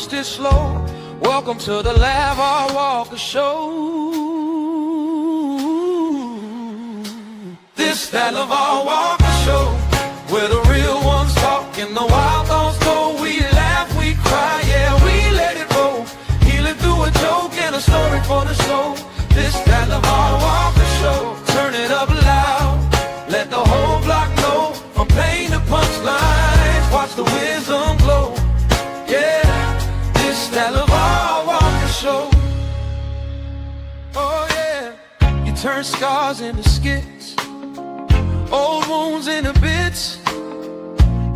roast it slow. Welcome to the Lavar Walker Show. This that Lavar Walker Show, where the real ones talk and the wild thoughts go. We laugh, we cry, yeah, we let it roll. Healing through a joke and a story for the soul. This that Lavar Walker Show. Turn it up loud, let the whole block know. From pain to punchlines, watch the wisdom glow. Yeah, this that Lavar Walker Show. Oh yeah, you turn scars into skits, old wounds into bits.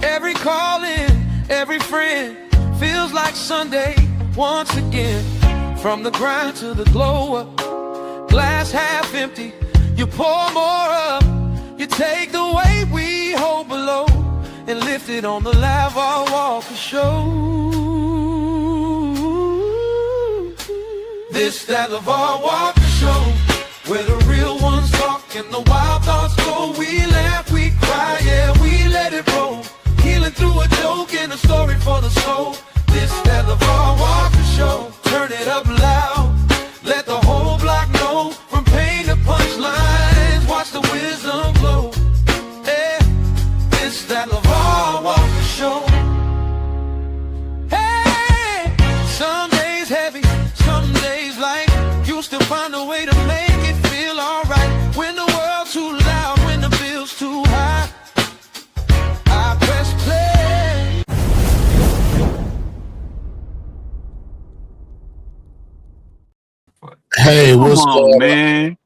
Every call in, every friend feels like Sunday once again. From the grind to the glow up, glass half empty, you pour more up. You take the weight we hold below and lift it on the Lavar Walker Show. This that Lavar Walker Show, where the real ones talk and the wild thoughts go. We laugh, we cry, yeah, we let it roll. Healing through a joke and a story for the soul. This that Lavar Walker Show. Turn it up loud, let the whole block know. From pain to punchlines, watch the wisdom glow. Yeah, this that Lavar Walker Show. Hey, some days heavy, some days light. You still find a way to make it feel alright. When the world's too loud, when the bill's too high, I press play. Hey, what's going on, man?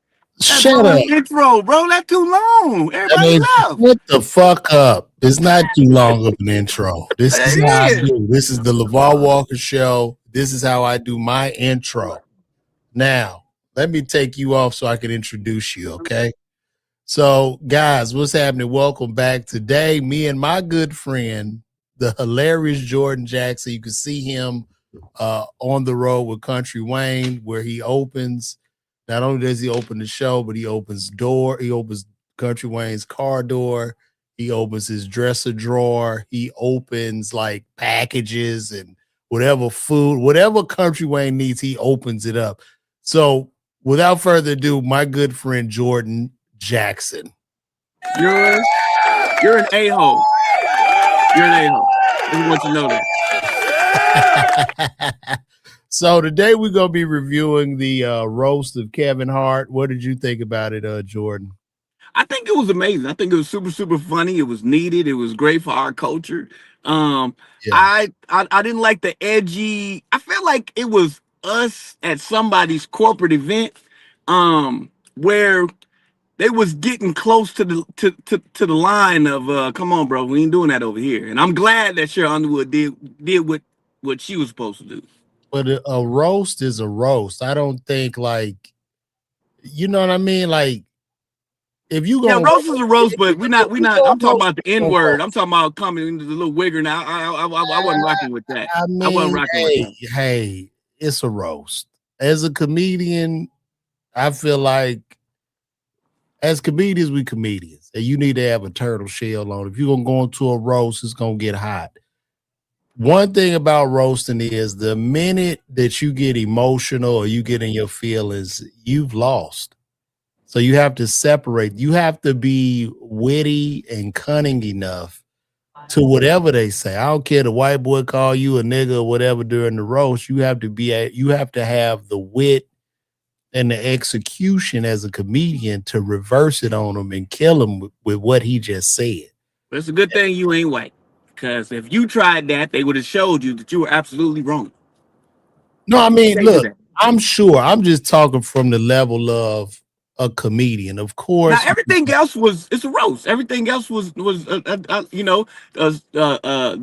Shut up. Intro, bro. That's too long. Everybody left. What the fuck up? It's not too long of an intro. This is how I do. This is the Lavar Walker Show. This is how I do my intro. Now, let me take you off so I can introduce you, okay? So, guys, what's happening? Welcome back. Today, me and my good friend, the hilarious Jordan Jackson. You can see him on the road with Country Wayne, where he opens. Not only does he open the show, but he opens Country Wayne's car door. He opens his dresser drawer. He opens like packages and whatever food, whatever Country Wayne needs, he opens it up. So without further ado, my good friend Jordan Jackson. You're an a-hole. You're an a-hole. I just want you to know that. So today we're going to be reviewing the roast of Kevin Hart. What did you think about it, Jordan? I think it was amazing. I think it was super, super funny. It was needed. It was great for our culture. Yeah. I didn't like the edgy. I felt like it was us at somebody's corporate event where they was getting close to the line of come on, bro, we ain't doing that over here. And I'm glad that Cheryl Underwood did what she was supposed to do. But a roast is a roast. I don't think, like, you know what I mean? Like, if you go, roast is a roast, but we're not. I'm talking about the N-word. I'm talking about coming into the little wigger. Now, I wasn't rocking with that. I mean, I wasn't rocking with that. Hey, it's a roast. As a comedian, I feel like as comedians, we comedians, and you need to have a turtle shell on. If you're gonna go into a roast, it's gonna get hot. One thing about roasting is the minute that you get emotional or you get in your feelings, you've lost. So you have to separate. You have to be witty and cunning enough to whatever they say. I don't care the white boy call you a nigga or whatever during the roast. You have to have the wit and the execution as a comedian to reverse it on him and kill him with what he just said. But it's a good thing you ain't white. Because if you tried that, they would have showed you that you were absolutely wrong. No, I mean, look, I'm sure. I'm just talking from the level of a comedian, of course. Now, everything else it's a roast. Everything else was The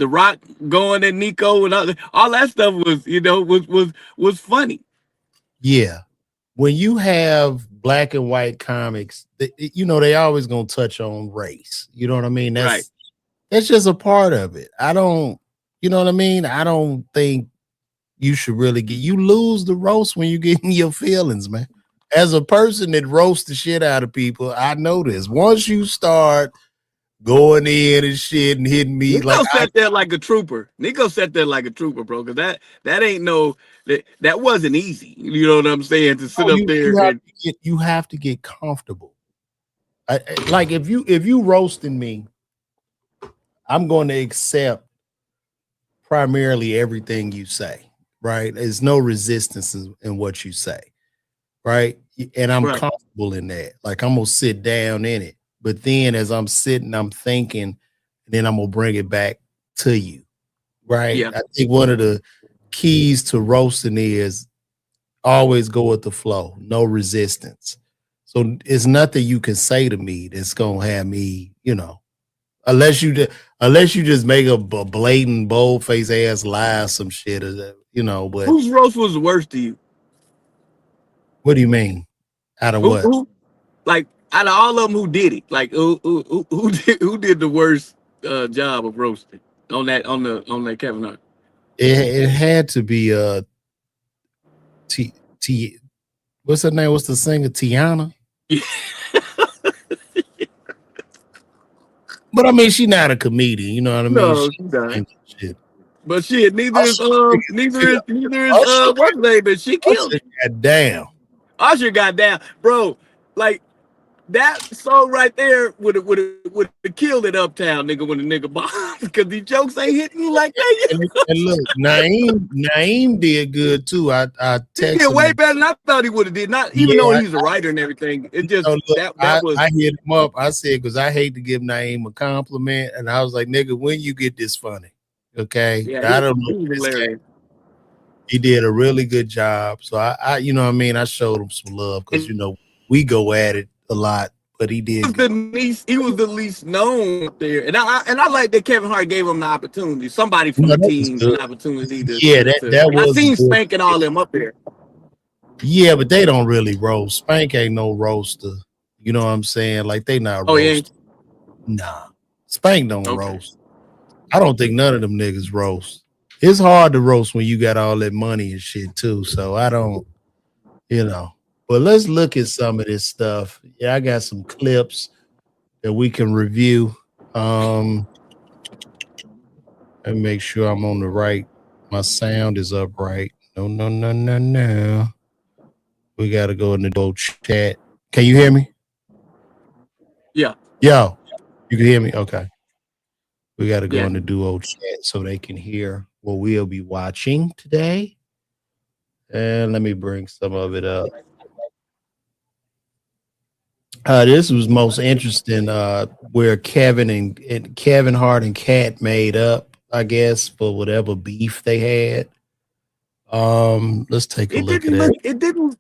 Rock going at Nico and all that stuff was funny. Yeah. When you have black and white comics, they always gonna touch on race. You know what I mean? That's right. That's just a part of it. I don't think you should really you lose the roast when you get in your feelings, man. As a person that roasts the shit out of people, I know this. Once you start going in and shit and hitting me like Nico sat there like a trooper. Nico sat there like a trooper, bro. Because that ain't no that wasn't easy. You know what I'm saying? To sit up there and you have to get comfortable. Like if you roasting me, I'm going to accept primarily everything you say, right? There's no resistance in what you say, right? And I'm comfortable in that. Like I'm gonna sit down in it. But then as I'm sitting, I'm thinking, and then I'm gonna bring it back to you, right? Yeah. I think one of the keys to roasting is always go with the flow, no resistance. So it's nothing you can say to me that's gonna have me, unless you just make a blatant, bold face ass lie, some shit, But whose roast was the worst to you? what do you mean? Out of what? Who like out of all of them, who did it? Like who did the worst job of roasting on that Kevin Hart? It had to be T T. What's her name? What's the singer? Tiana. But I mean, she's not a comedian. You know what I mean? No, she's not. Shit. But shit, neither is what's her name, but she killed it. Damn. Usher got down, bro. Like that song right there would have killed it uptown, nigga, when the nigga bombed, because these jokes ain't hitting you like that. And look, Naeem did good too. I texted he did way better than I thought he would have did. Not even though he's a writer and everything. It just that was. I hit him up. I said, because I hate to give Naeem a compliment, and I was like, nigga, when you get this funny, okay? Yeah, I don't know. He did a really good job. So I you know what I mean? I showed him some love because we go at it a lot, but he did. He was the least known there, and I like that Kevin Hart gave him the opportunity. Somebody from the team an opportunity to. Yeah, that was. I seen Spank and all them up there. Yeah, but they don't really roast. Spank ain't no roaster. You know what I'm saying? Like they not roast. Nah, Spank don't roast. I don't think none of them niggas roast. It's hard to roast when you got all that money and shit too. So I don't, But let's look at some of this stuff. Yeah, I got some clips that we can review. And make sure I'm on the right. My sound is up right. No. We got to go in the old chat. Can you hear me? Yeah. Yo, you can hear me? Okay. We got to go in the duo chat so they can hear what we'll be watching today. And let me bring some of it up. This was most interesting where Kevin Hart and Katt made up, I guess, for whatever beef they had. Let's take a look at it. It didn't.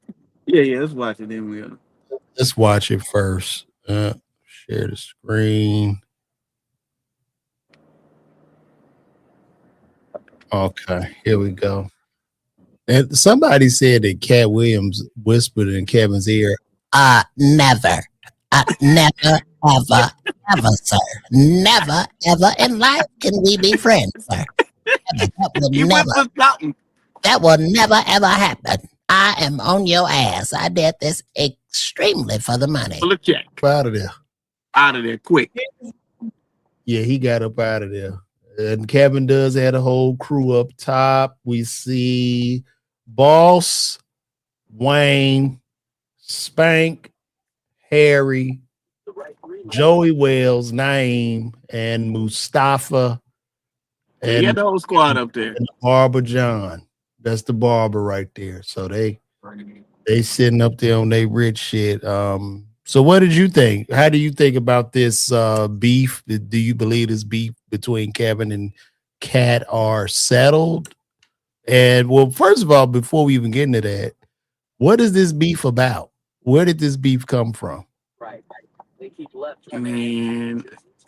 Yeah, let's watch it. Then we let's watch it first. Share the screen. Okay, here we go. And somebody said that Katt Williams whispered in Kevin's ear, never, ever, sir. Never, ever in life can we be friends, sir. That will never, ever happen. I am on your ass. I did this extremely for the money. Well, check. Out of there. Out of there, quick. Yeah, he got up out of there. And Kevin does have a whole crew up top. We see Boss, Wayne, Spank, Harry, Joey Wells, Naeem, and Mustafa. And he had the whole squad up there. And Barber John. That's the barber right there. So they sitting up there on their rich shit. So what did you think? How do you think about this beef? Do you believe this beef between Kevin and Katt are settled? And well, first of all, before we even get into that, what is this beef about? Where did this beef come from? Right. Man,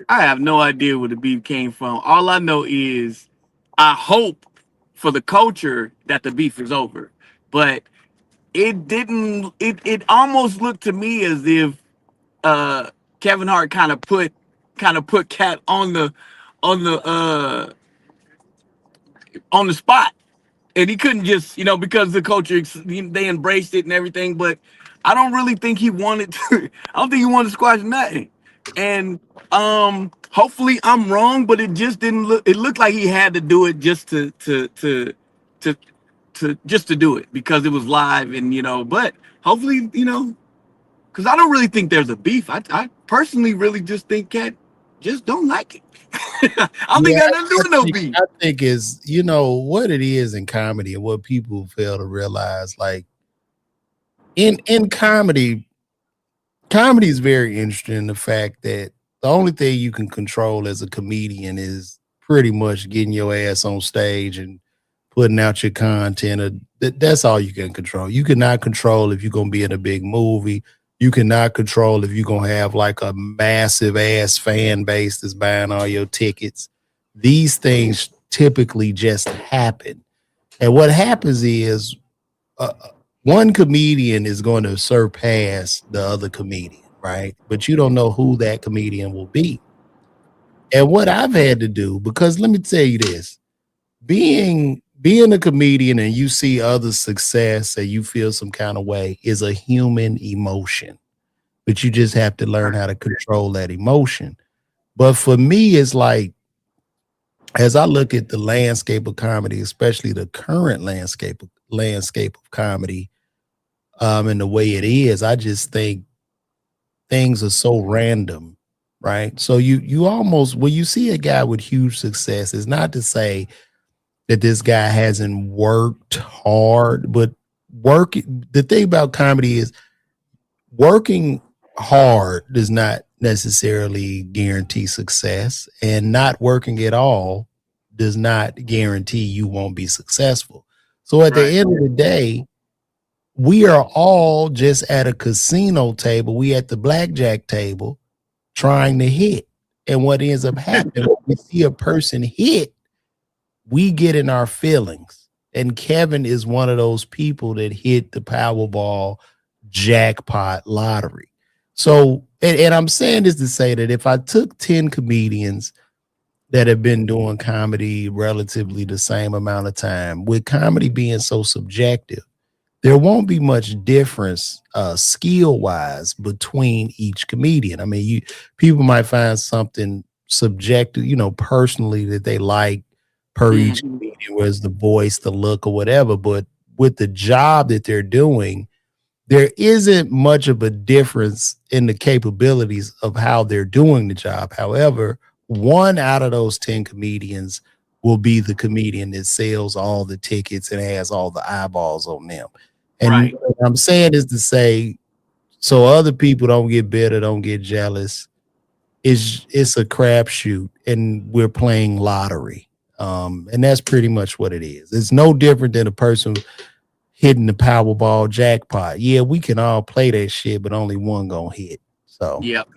I have no idea where the beef came from. All I know is I hope for the culture that the beef is over. But it didn't, it almost looked to me as if Kevin Hart kind of put Katt on the spot, and he couldn't just because the culture they embraced it and everything. But I don't really think he wanted to. I don't think he wanted to squash nothing. And hopefully I'm wrong, but it just didn't look. It looked like he had to do it just to just to do it because it was live, and But hopefully, because I don't really think there's a beef. I personally really just think Cat just don't like it. I don't think Yeah, that nothing to do with no beef. I think is what it is in comedy and what people fail to realize. Like in comedy, comedy is very interesting in the fact that the only thing you can control as a comedian is pretty much getting your ass on stage and putting out your content. That's all you can control. You cannot control if you're gonna be in a big movie. You cannot control if you're gonna have like a massive ass fan base that's buying all your tickets. These things typically just happen. And what happens is uh, one comedian is going to surpass the other comedian, right? But you don't know who that comedian will be. And what I've had to do, because let me tell you this, being a comedian and you see other success and you feel some kind of way is a human emotion, but you just have to learn how to control that emotion. But for me, it's like as I look at the landscape of comedy, especially the current landscape of comedy, and the way it is, I just think things are so random, right? So you almost when you see a guy with huge success, it's not to say that this guy hasn't worked hard, but work the thing about comedy is working hard does not necessarily guarantee success, and not working at all does not guarantee you won't be successful. So at the Right. end of the day, we are all just at a casino table. We at the blackjack table trying to hit. And what ends up happening when we see a person hit, we get in our feelings. And Kevin is one of those people that hit the Powerball jackpot lottery. So, and I'm saying this to say that if I took 10 comedians that have been doing comedy relatively the same amount of time, with comedy being so subjective, there won't be much difference skill wise between each comedian. I mean, you people might find something subjective, personally that they like per each Mhm. comedian, whereas the voice, the look, or whatever. But with the job that they're doing, there isn't much of a difference in the capabilities of how they're doing the job. However, one out of those 10 comedians will be the comedian that sells all the tickets and has all the eyeballs on them. And Right. what I'm saying is to say, so other people don't get bitter, don't get jealous. It's a crapshoot, and we're playing lottery. And that's pretty much what it is. It's no different than a person hitting the Powerball jackpot. Yeah, we can all play that shit, but only one gonna hit. So Yep.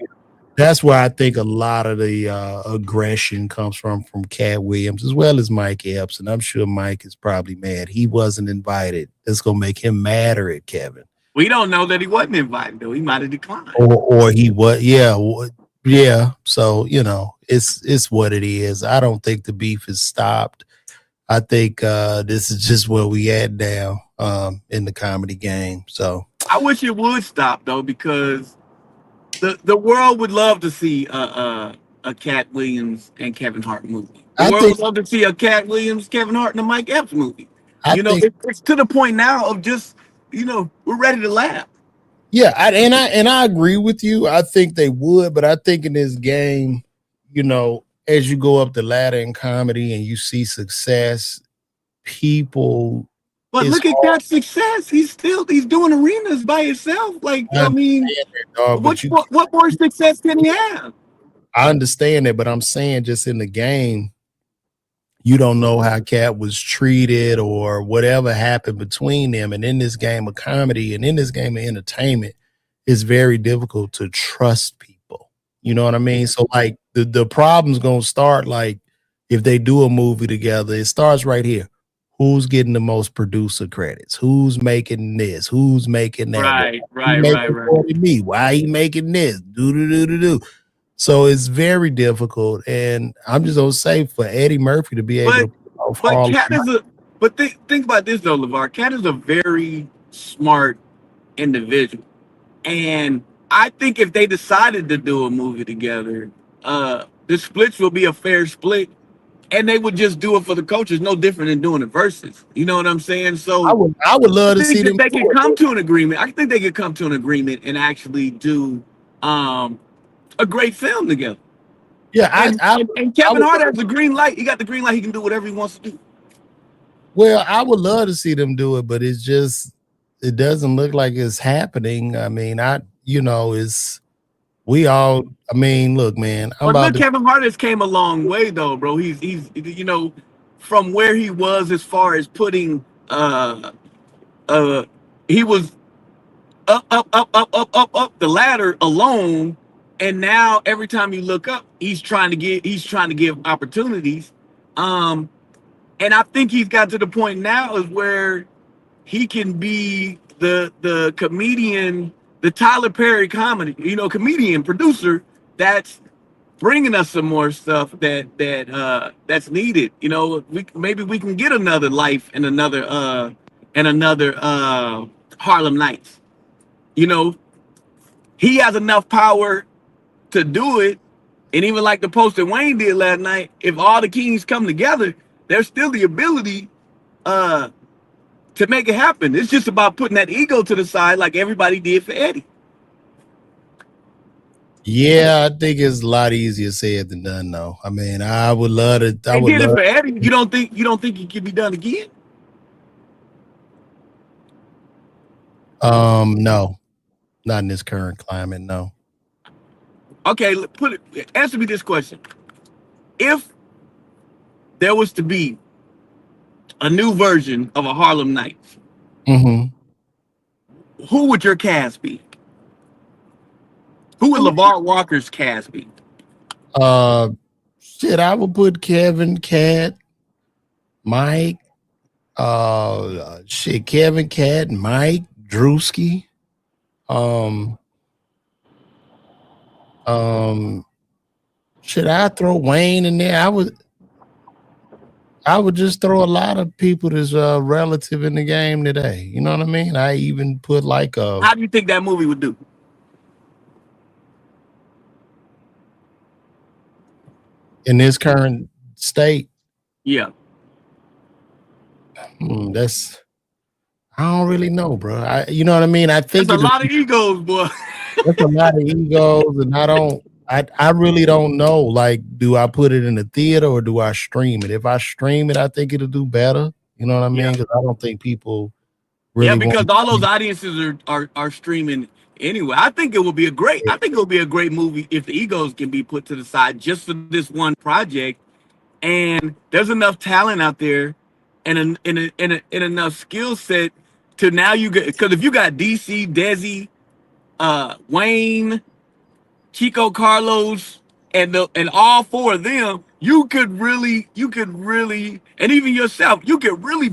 that's where I think a lot of the aggression comes from Cat Williams as well as Mike Epps. And I'm sure Mike is probably mad he wasn't invited. It's gonna make him madder at Kevin. We don't know that he wasn't invited though. He might have declined. Or he was, yeah. So it's what it is. I don't think the beef has stopped. I think this is just where we at now in the comedy game. So I wish it would stop though, because the world would love to see a Cat Williams and Kevin Hart movie. The I world think would love to see a Cat Williams, Kevin Hart, and a Mike Epps movie. I think It's to the point now of just we're ready to laugh. yeah, I agree with you. I think they would, but I think in this game, as you go up the ladder in comedy and you see success, people But it's look at hard. Cat's success. He's doing arenas by himself. Like, I I understand mean, that, dog, but what more success can he have? I understand that, but I'm saying just in the game, you don't know how Cat was treated or whatever happened between them. And in this game of comedy and in this game of entertainment, it's very difficult to trust people. You know what I mean? So like the problem's gonna start like if they do a movie together, it starts right here. Who's getting the most producer credits? Who's making this? Who's making that? Well, Right, he right, right, making right. more than me. Why he making this? Do do do do do. So it's very difficult. And I'm just gonna say for Eddie Murphy to be able But to pull off but Harlem. Cat is a but think about this though, LeVar. Cat is a very smart individual. And I think if they decided to do a movie together, the splits will be a fair split, and they would just do it for the coaches, no different than doing the verses. You know what I'm saying? So I would I love to think see that them they do could come it. to an agreement. I think they could come to an agreement and actually do um, a great film together. Yeah, And I Kevin would Hart has the green light. He got the green light. He can do whatever he wants to do. well, I would love to see them do it, but it's just it doesn't look like it's happening. I mean, it's we all. I mean, look, man, I'm But about look, to. Kevin Hart has came a long way though, bro. He's from where he was as far as putting he was up the ladder alone, and now every time you look up, he's trying to give opportunities. Um, and I think he's got to the point now is where he can be the comedian, the Tyler Perry comedy, comedian producer that's bringing us some more stuff that's needed. Maybe we can get another life and another Harlem Nights. You know, he has enough power to do it. And even like the post that Wayne did last night, if all the kings come together, there's still the ability uh to make it happen. It's just about putting that ego to the side like everybody did for Eddie. Yeah, I think it's a lot easier said than done, though. I mean, I would love to. I They would did it love. for Eddie. You don't think it can be done again? No, not in this current climate. No. Okay, answer me this question. If there was to be a new version of a Harlem Nights, Mm-hmm. who would your cast be? Who would I mean, LeVar Walker's cast be? uh, shit, I would put Kevin, Katt, Mike, Kevin, Katt, Mike, Drewski, um, um, should I throw Wayne in there? I would just throw a lot of people that's relative in the game today. You know what I mean? I even put like How do you think that movie would do? in this current state. Yeah. That's I don't really know, bro. You know what I mean? I There's think a lot of egos, boy. that's a lot of egos, and I really don't know. Like, do I put it in the theater or do I stream it? If I stream it, I think it'll do better. You know what I mean? Yeah. Because I don't think people Yeah, really want because to all those see. audiences are streaming anyway. I think it will be a great movie if the egos can be put to the side just for this one project. And there's enough talent out there and enough skill set to now you get, because if you got DC, Desi, Wayne, Chico Carlos, and all four of them, you could really, and even yourself, you could really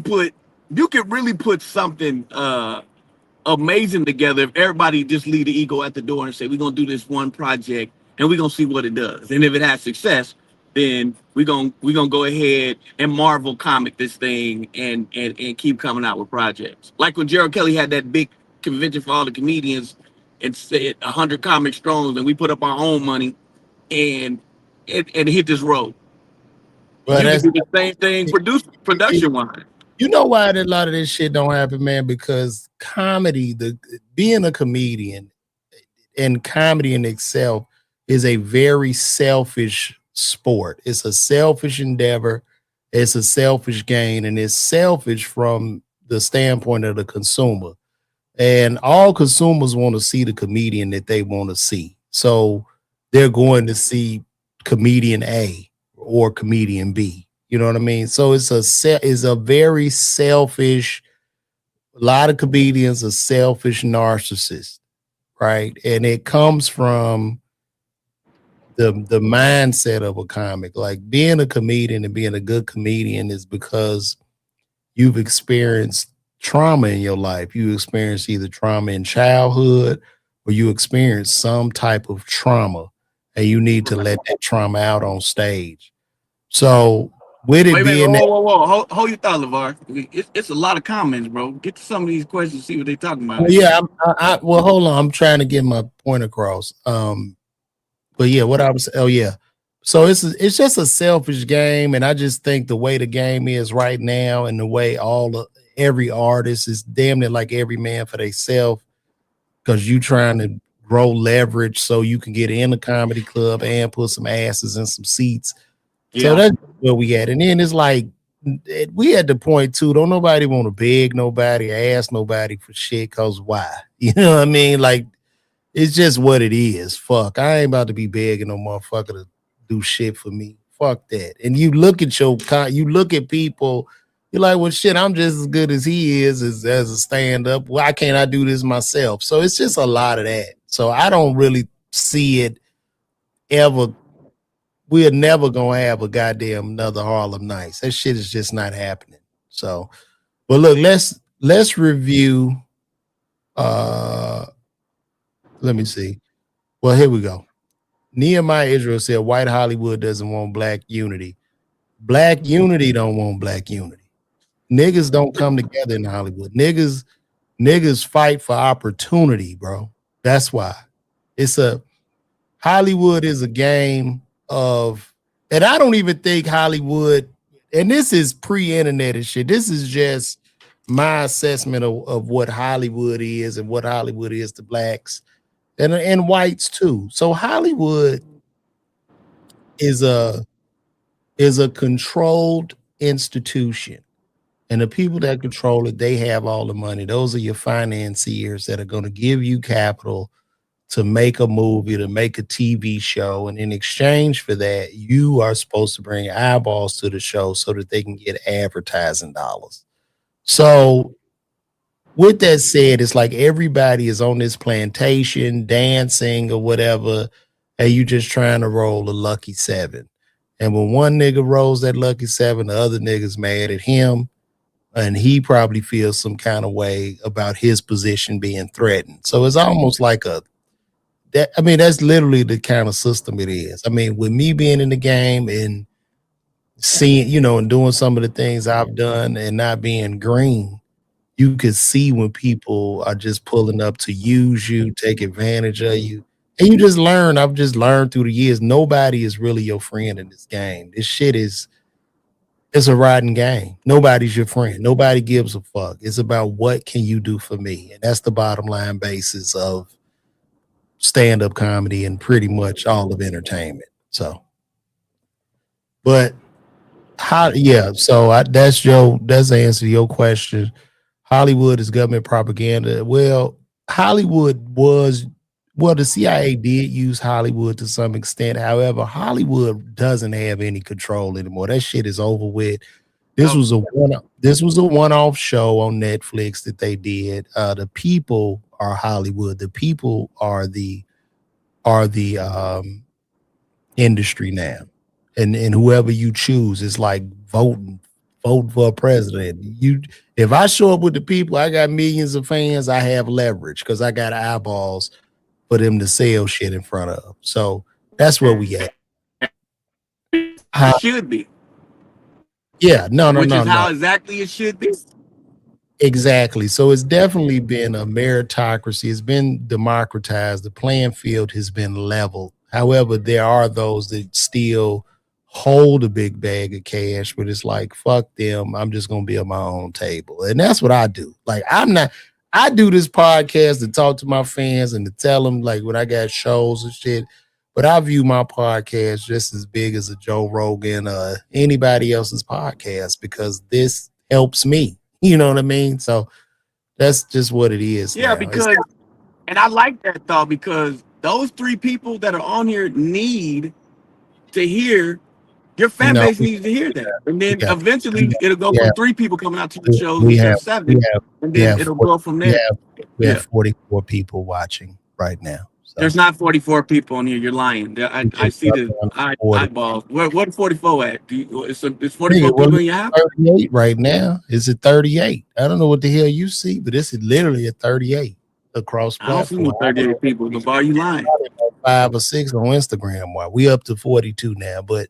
put something amazing together if everybody just leave the ego at the door and say we're gonna do this one project and we're gonna see what it does. And if it has success, then we're gonna go ahead and Marvel comic this thing and keep coming out with projects. Like when Gerald Kelly had that big convention for all the comedians and said 100 comic strong, and we put up our own money and and hit this road. But You can that's do the same thing production wise. you know why a lot of this shit don't happen, man? Because comedy, the being a comedian and comedy in itself is a very selfish sport. It's a selfish endeavor. It's a selfish gain, and it's selfish from the standpoint of the consumer. And all consumers want to see the comedian that they want to see. So they're going to see comedian A or comedian B. You know what I mean? So it's a very selfish. A lot of comedians are selfish narcissists, right? And it comes from the mindset of a comic. Like being a comedian and being a good comedian is because you've experienced trauma in your life. You experienced either trauma in childhood or you experienced some type of trauma and you need to let that trauma out on stage. So With it Wait, being that, whoa. Hold your thought, LeVar. It's a lot of comments, bro. Get to some of these questions, see what they talking about. yeah, well, hold on. I'm trying to get my point across. But yeah, what I was, oh yeah. So it's just a selfish game, and I just think the way the game is right now, and the way every artist is damn near like every man for themselves, because you trying to grow leverage so you can get in the comedy club and put some asses in some seats. So that's where we at. And then it's like we at the point too. Don't nobody want to beg nobody, ask nobody for shit. Cause why? You know what I mean? Like it's just what it is. Fuck, I ain't about to be begging no motherfucker to do shit for me. Fuck that. And you look at you look at people. You're like, well, shit, I'm just as good as he is as a stand up. Why can't I do this myself? So it's just a lot of that. So I don't really see it ever. We're never gonna have a goddamn another Harlem Nights. That shit is just not happening. So, but look, let's review. Let me see. Well, here we go. Nehemiah Israel said white Hollywood doesn't want black unity. Black unity don't want black unity. Niggas don't come together in Hollywood. Niggas fight for opportunity, bro. That's why. Hollywood is a game of, and I don't even think Hollywood, and this is pre-internet and shit. This is just my assessment of what Hollywood is and what Hollywood is to blacks and whites too. So Hollywood is a controlled institution. And the people that control it, they have all the money. Those are your financiers that are going to give you capital to make a movie, to make a TV show. And in exchange for that, you are supposed to bring eyeballs to the show so that they can get advertising dollars. So with that said, it's like everybody is on this plantation dancing or whatever, and you just trying to roll a lucky seven. And when one nigga rolls that lucky seven, the other nigga's mad at him, and he probably feels some kind of way about his position being threatened. So it's almost like that's literally the kind of system it is. I mean, with me being in the game and seeing, and doing some of the things I've done and not being green, you could see when people are just pulling up to use you, take advantage of you. And you just learn. I've just learned through the years, nobody is really your friend in this game. This shit it's a riding game. Nobody's your friend. Nobody gives a fuck. It's about what can you do for me? And that's the bottom line basis of stand-up comedy and pretty much all of entertainment. So, but that's the answer to your question. Hollywood is government propaganda. Well, the CIA did use Hollywood to some extent. However, Hollywood doesn't have any control anymore. That shit is over with. This was a one-off show on Netflix that they did. The people are Hollywood. The people are the industry now. And whoever you choose is like vote for a president. If I show up with the people, I got millions of fans, I have leverage because I got eyeballs for them to sell shit in front of. So that's where we at. It should be. Yeah, Which is how exactly it should be. Exactly. So it's definitely been a meritocracy. It's been democratized. The playing field has been leveled. However, there are those that still hold a big bag of cash, but it's like, fuck them. I'm just going to be on my own table. And that's what I do. Like, I do this podcast to talk to my fans and to tell them, like, when I got shows and shit, but I view my podcast just as big as a Joe Rogan or anybody else's podcast because this helps me. You know what I mean? So that's just what it is. Yeah, because, and I like that thought because those three people that are on here need to hear, your fan base needs to hear that. And then eventually it'll go from 3 people coming out to the shows to 7. And then it'll go from there. We have 44 people watching right now. So. There's not 44 people on here. You're lying. I see the eyeballs. What 44 at? It's 44 people in your house? 38 right now. It's at 38. I don't know what the hell you see, but it's literally at 38 across platform. I don't see no 38 people. LeVar, you lying. 5 or 6 on Instagram. We up to 42 now, but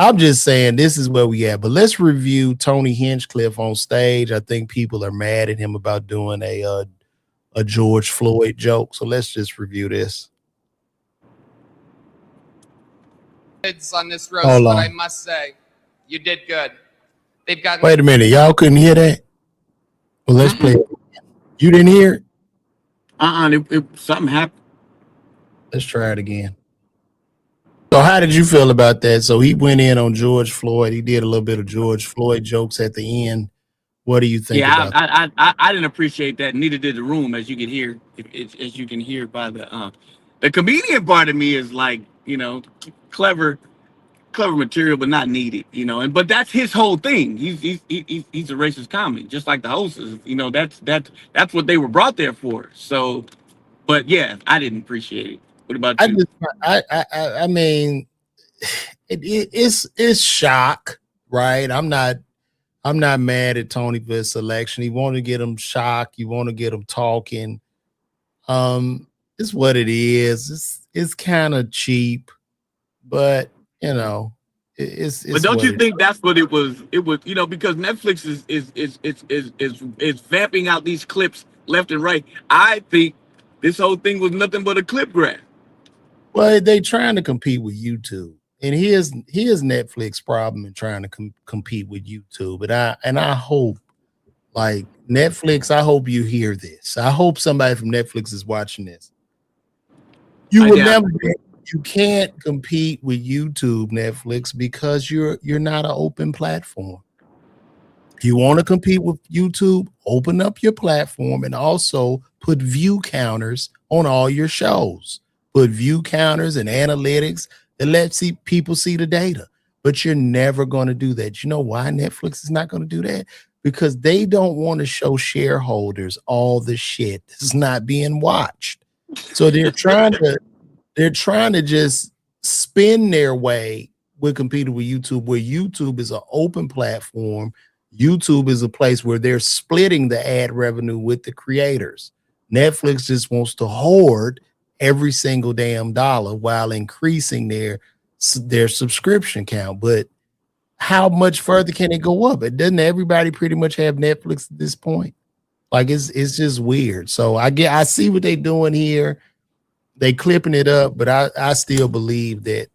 I'm just saying this is where we at. But let's review Tony Hinchcliffe on stage. I think people are mad at him about doing a George Floyd joke. So let's just review this. On this roast, but I must say, you did good. They've gotten. Wait a minute, y'all couldn't hear that? Well, let's play it. You didn't hear it? Something happened. Let's try it again. So how did you feel about that? So he went in on George Floyd. He did a little bit of George Floyd jokes at the end. What do you think? Yeah, about I didn't appreciate that. Neither did the room, as you can hear. As you can hear by the comedian part of me is like, you know, clever material, but not needed. You know, but that's his whole thing. He's a racist comic, just like the hosts. You know, that's what they were brought there for. So, but yeah, I didn't appreciate it. What about you? I mean, it's shock, right? I'm not mad at Tony for his selection. You want to get him shocked. You want to get him talking. It's what it is. It's kind of cheap, but you know, it's. But don't you think that's what it was? It was, you know, because Netflix is vamping out these clips left and right. I think this whole thing was nothing but a clip grab. Well, they trying to compete with YouTube, and here's Netflix problem in trying to compete with YouTube. But I hope, like Netflix, I hope you hear this. I hope somebody from Netflix is watching this. You remember, you can't compete with YouTube, Netflix, because you're not an open platform. You want to compete with YouTube, open up your platform and also put view counters on all your shows. Put view counters and analytics that let people see the data. But you're never going to do that. You know why Netflix is not going to do that? Because they don't want to show shareholders all the shit that's not being watched. So they're trying to just spin their way with competing with YouTube, where YouTube is an open platform. YouTube is a place where they're splitting the ad revenue with the creators. Netflix just wants to hoard every single damn dollar while increasing their subscription count. But how much further can it go up? It doesn't everybody pretty much have Netflix at this point? Like it's just weird. So I see what they're doing here. They clipping it up, but I still believe that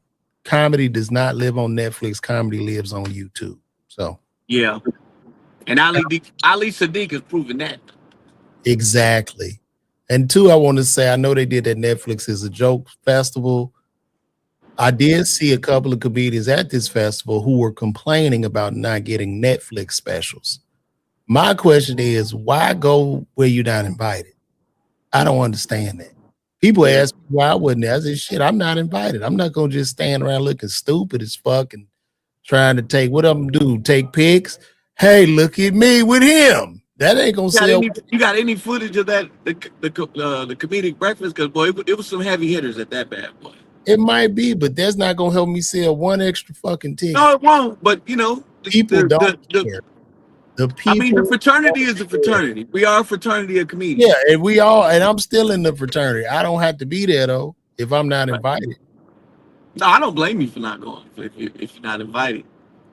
comedy does not live on Netflix. Comedy lives on YouTube. So yeah. And Ali Sadiq has proven that. Exactly. And two, I want to say, I know they did that Netflix is a joke festival. I did see a couple of comedians at this festival who were complaining about not getting Netflix specials. My question is, why go where you're not invited? I don't understand that. People ask me why I wasn't there. I said, shit, I'm not invited. I'm not going to just stand around looking stupid as fuck and trying to take, what I'm gonna do, take pics? Hey, look at me with him. That ain't gonna sell. You got any footage of that, the comedic breakfast? Because boy, it was some heavy hitters at that bad boy. It might be, but that's not gonna help me sell one extra fucking ticket. No, it won't. But you know, people don't care. The people. I mean, the fraternity is a fraternity. We are a fraternity of comedians. Yeah, and we all, and I'm still in the fraternity. I don't have to be there though if I'm not invited. No, I don't blame you for not going if you're not invited.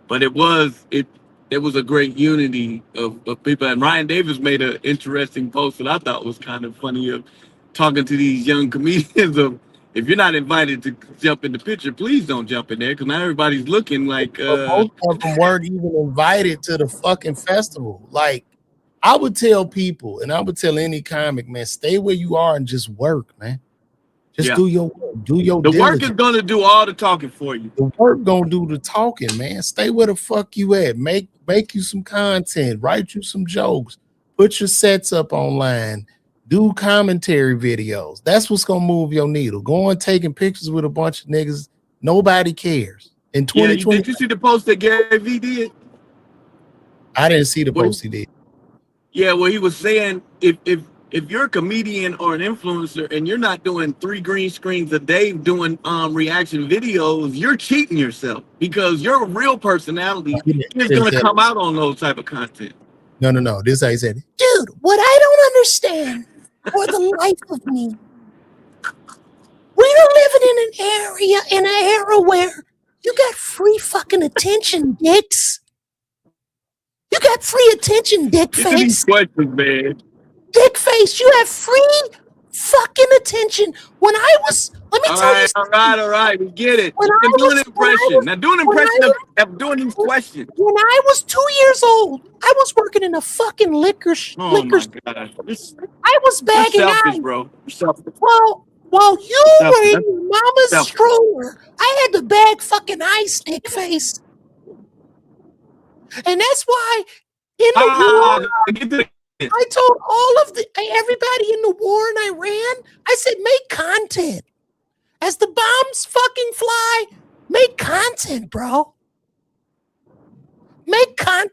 But it was a great unity of people. And Ryan Davis made an interesting post that I thought was kind of funny, of talking to these young comedians of, if you're not invited to jump in the picture, please don't jump in there, because now everybody's looking like most of them weren't even invited to the fucking festival. Like, I would tell people, and I would tell any comic, man, stay where you are and just work, man. Just do your work. Do your diligence. Work is gonna do all the talking for you. The work gonna do the talking, man. Stay where the fuck you at. Make you some content, write you some jokes, put your sets up online, do commentary videos. That's what's gonna move your needle. Going taking pictures with a bunch of niggas, nobody cares. In 2020, did you see the post that Gary Vee did? I didn't see the post he did. Yeah, well, he was saying if you're a comedian or an influencer and you're not doing 3 green screens a day doing reaction videos, you're cheating yourself, because your real personality is going to come out on those type of content. No. This is how he said it. Dude, what I don't understand for the life of me, we're living in an era where You got free fucking attention, dicks. You got free attention, dick Listen to these face. questions, man. Dick face, you have free fucking attention. When I was, let me tell you something. All right, we get it. When Now I do an was- impression. Now do an when I impression of doing these questions. When I was 2 years old, I was working in a fucking liquor Oh my store. God. I was You're bagging selfish, ice. bro. You're selfish. Well, while you Selfish. were in your mama's Selfish. stroller, I had to bag fucking ice, dick face. And that's why in the war, I told all of everybody in the war in Iran, I said, make content. As the bombs fucking fly, make content, bro. Make content.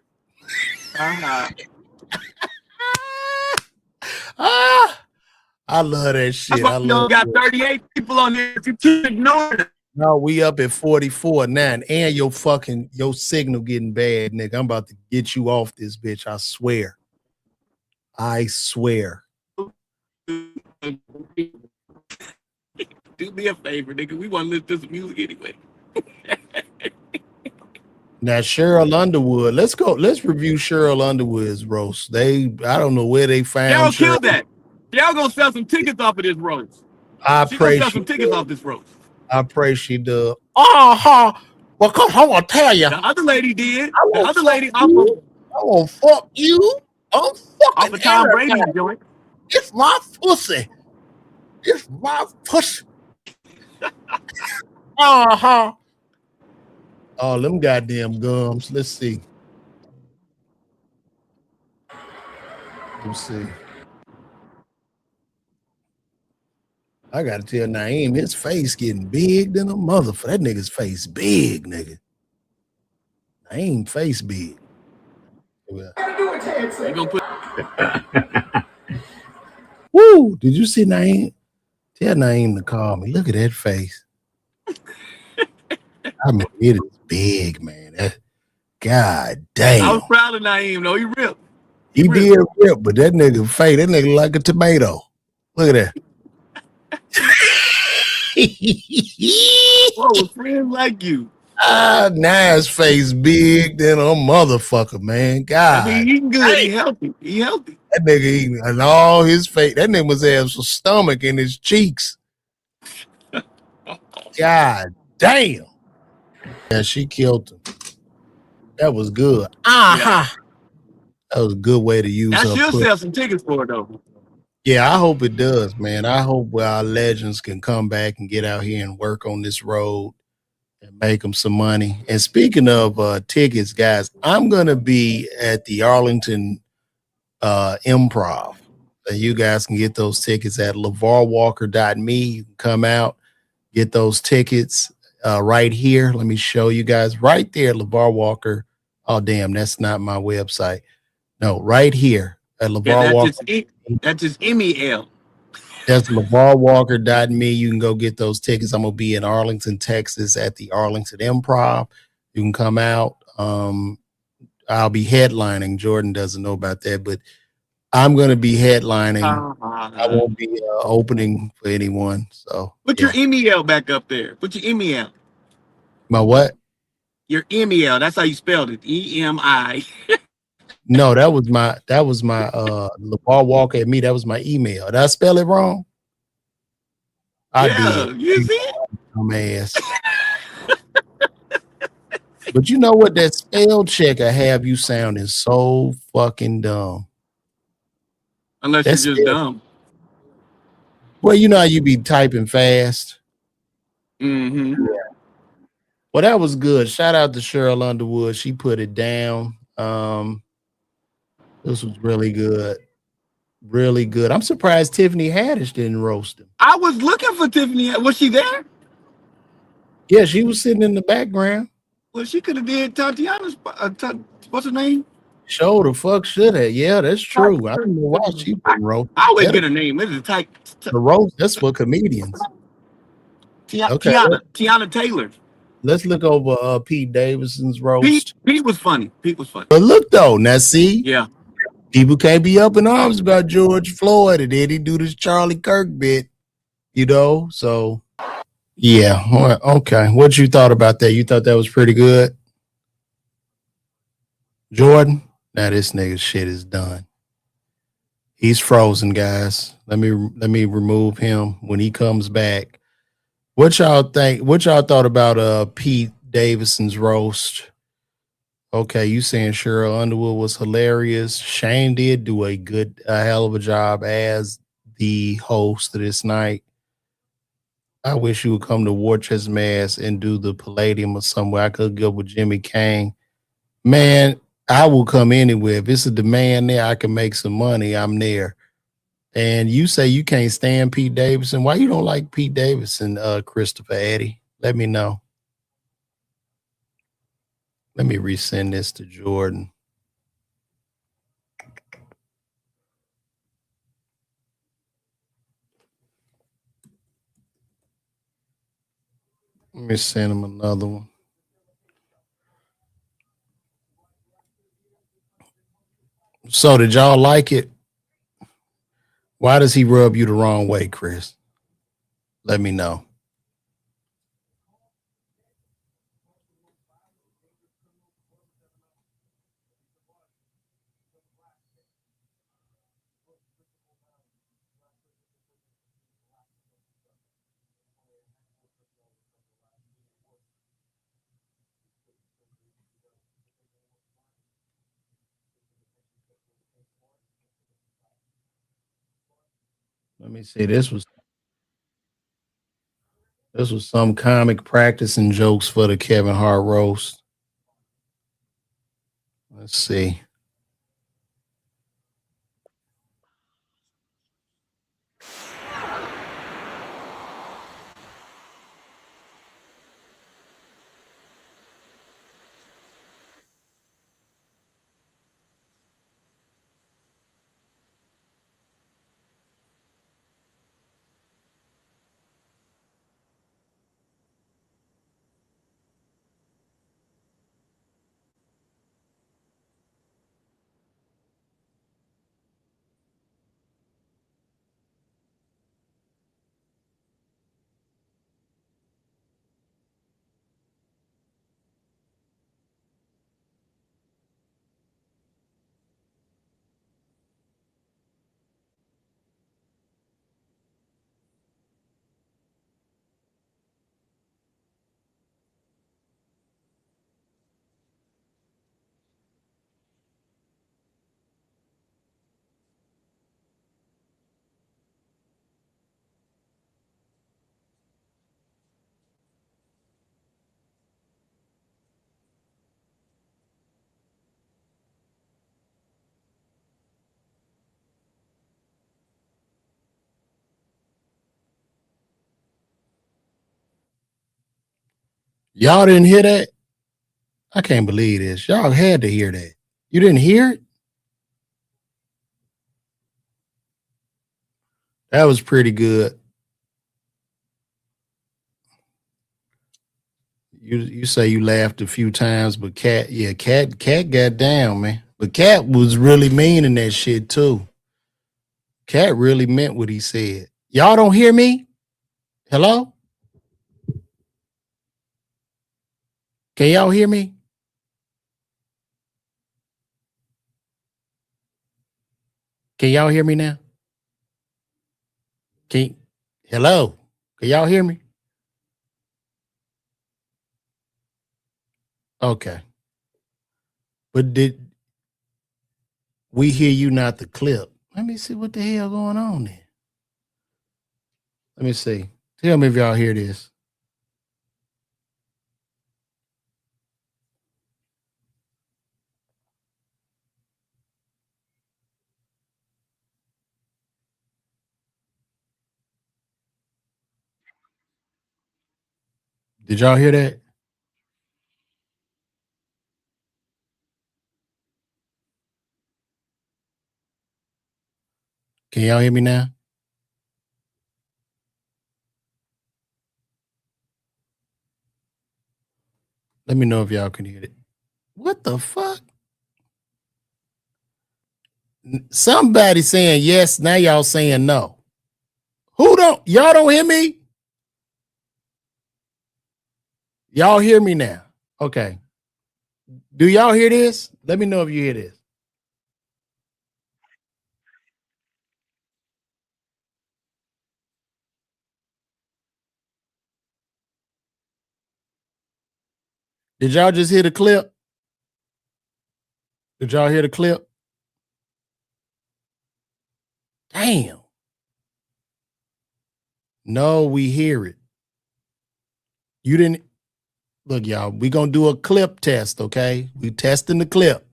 I love that shit. I love got 38 people on there. If you keep ignoring it. No, we up at 44 now, and your signal getting bad, nigga. I'm about to get you off this bitch. I swear. I swear. Do me a favor, nigga. We want to listen to some music anyway. Now, Cheryl Underwood. Let's go. Let's review Cheryl Underwood's roast. I don't know where they found Y'all Cheryl. killed that. Y'all gonna sell some tickets off of this roast. She gonna sell some tickets off this roast. I pray she does. Well, cause I'm gonna tell you. The other lady did. The other lady I will fuck you. I'm fucking off of Tom Brady's joint. It's my pussy. It's my pussy. Oh, them goddamn gums. Let's see. Let's see. I gotta tell Naeem, his face getting big than a motherfucker. That nigga's face big, nigga. Naeem face big. You gonna put Woo! Did you see Naeem? Tell Naeem to call me. Look at that face. I mean, it is big, man. God damn. I was proud of Naeem, though. He ripped. He did rip, but that nigga face, that nigga like a tomato. Look at that. Whoa, friends like you. Now his face big than a motherfucker, man. God. I mean, he good. He healthy. He healthy. That nigga eating and all his face. That nigga must have some stomach in his cheeks. God damn. Yeah, she killed him. That was good. Yeah. That was a good way to use I her. should sell some tickets for it, though. Yeah, I hope it does, man. I hope our legends can come back and get out here and work on this road and make them some money. And speaking of tickets, guys, I'm going to be at the Arlington Improv. You guys can get those tickets at LeVarWalker.me. You can come out, get those tickets right here. Let me show you guys right there, LeVar Walker. Oh, damn, that's not my website. No, right here at LeVar Walker. That's his MEL. That's LeVarWalker.me. You can go get those tickets. I'm going to be in Arlington, Texas at the Arlington Improv. You can come out. I'll be headlining. Jordan doesn't know about that, but I'm going to be headlining. I won't be opening for anyone. So put your MEL back up there. Put your MEL. My what? Your MEL. That's how you spelled it. EMI. No, that was my LeVar Walker at me. That was my email. Did I spell it wrong? I did. You see it? Dumbass. But you know what? That spell check I have you sounding so fucking dumb. Unless That's you're just dumb. Well, you know how you be typing fast. Mm-hmm. Yeah. Well, that was good. Shout out to Cheryl Underwood. She put it down. This was really good. Really good. I'm surprised Tiffany Haddish didn't roast him. I was looking for Tiffany. Was she there? Yeah, she was sitting in the background. Well, she could have did Tatiana's. What's her name? Show the fuck should have. Yeah, that's true. I don't know why she didn't roast. I always get her name. This is the roast. That's for comedians. Tiana Taylor. Let's look over Pete Davidson's roast. Pete was funny. But look though, now see, yeah, people can't be up in arms about George Floyd, and then he do this Charlie Kirk bit, you know. So, Yeah. Well, okay. What you thought about that? You thought that was pretty good, Jordan? Now this nigga shit is done. He's frozen, guys. Let me remove him when he comes back. What y'all think? What y'all thought about Pete Davidson's roast? Okay, you saying Cheryl Underwood was hilarious. Shane did do a hell of a job as the host of this night. I wish you would come to War Chest Mass and do the Palladium or somewhere. I could go with Jimmy Kane. Man, I will come anywhere. If it's a demand there, I can make some money. I'm there. And you say you can't stand Pete Davidson. Why you don't like Pete Davidson, Christopher Eddy? Let me know. Let me resend this to Jordan. Let me send him another one. So did y'all like it? Why does he rub you the wrong way, Chris? Let me know. Let me see. This was some comic practice and jokes for the Kevin Hart roast. Let's see. Y'all didn't hear that? I can't believe this. Y'all had to hear that. You didn't hear it? That was pretty good. You say you laughed a few times, but Katt got down, man. But Katt was really meaning that shit too. Katt really meant what he said. Y'all don't hear me? Hello? Can y'all hear me? Can y'all hear me now? Hello? Can y'all hear me? Okay. But did we hear you, not the clip? Let me see what the hell going on there. Let me see. Tell me if y'all hear this. Did y'all hear that? Can y'all hear me now? Let me know if y'all can hear it. What the fuck? Somebody saying yes, now y'all saying no. Who don't? Y'all don't hear me? Y'all hear me now? Okay. Do y'all hear this? Let me know if you hear this. Did y'all just hear the clip? Did y'all hear the clip? Damn. No, we hear it. You didn't. Look, y'all, we going to do a clip test, okay? We testing the clip.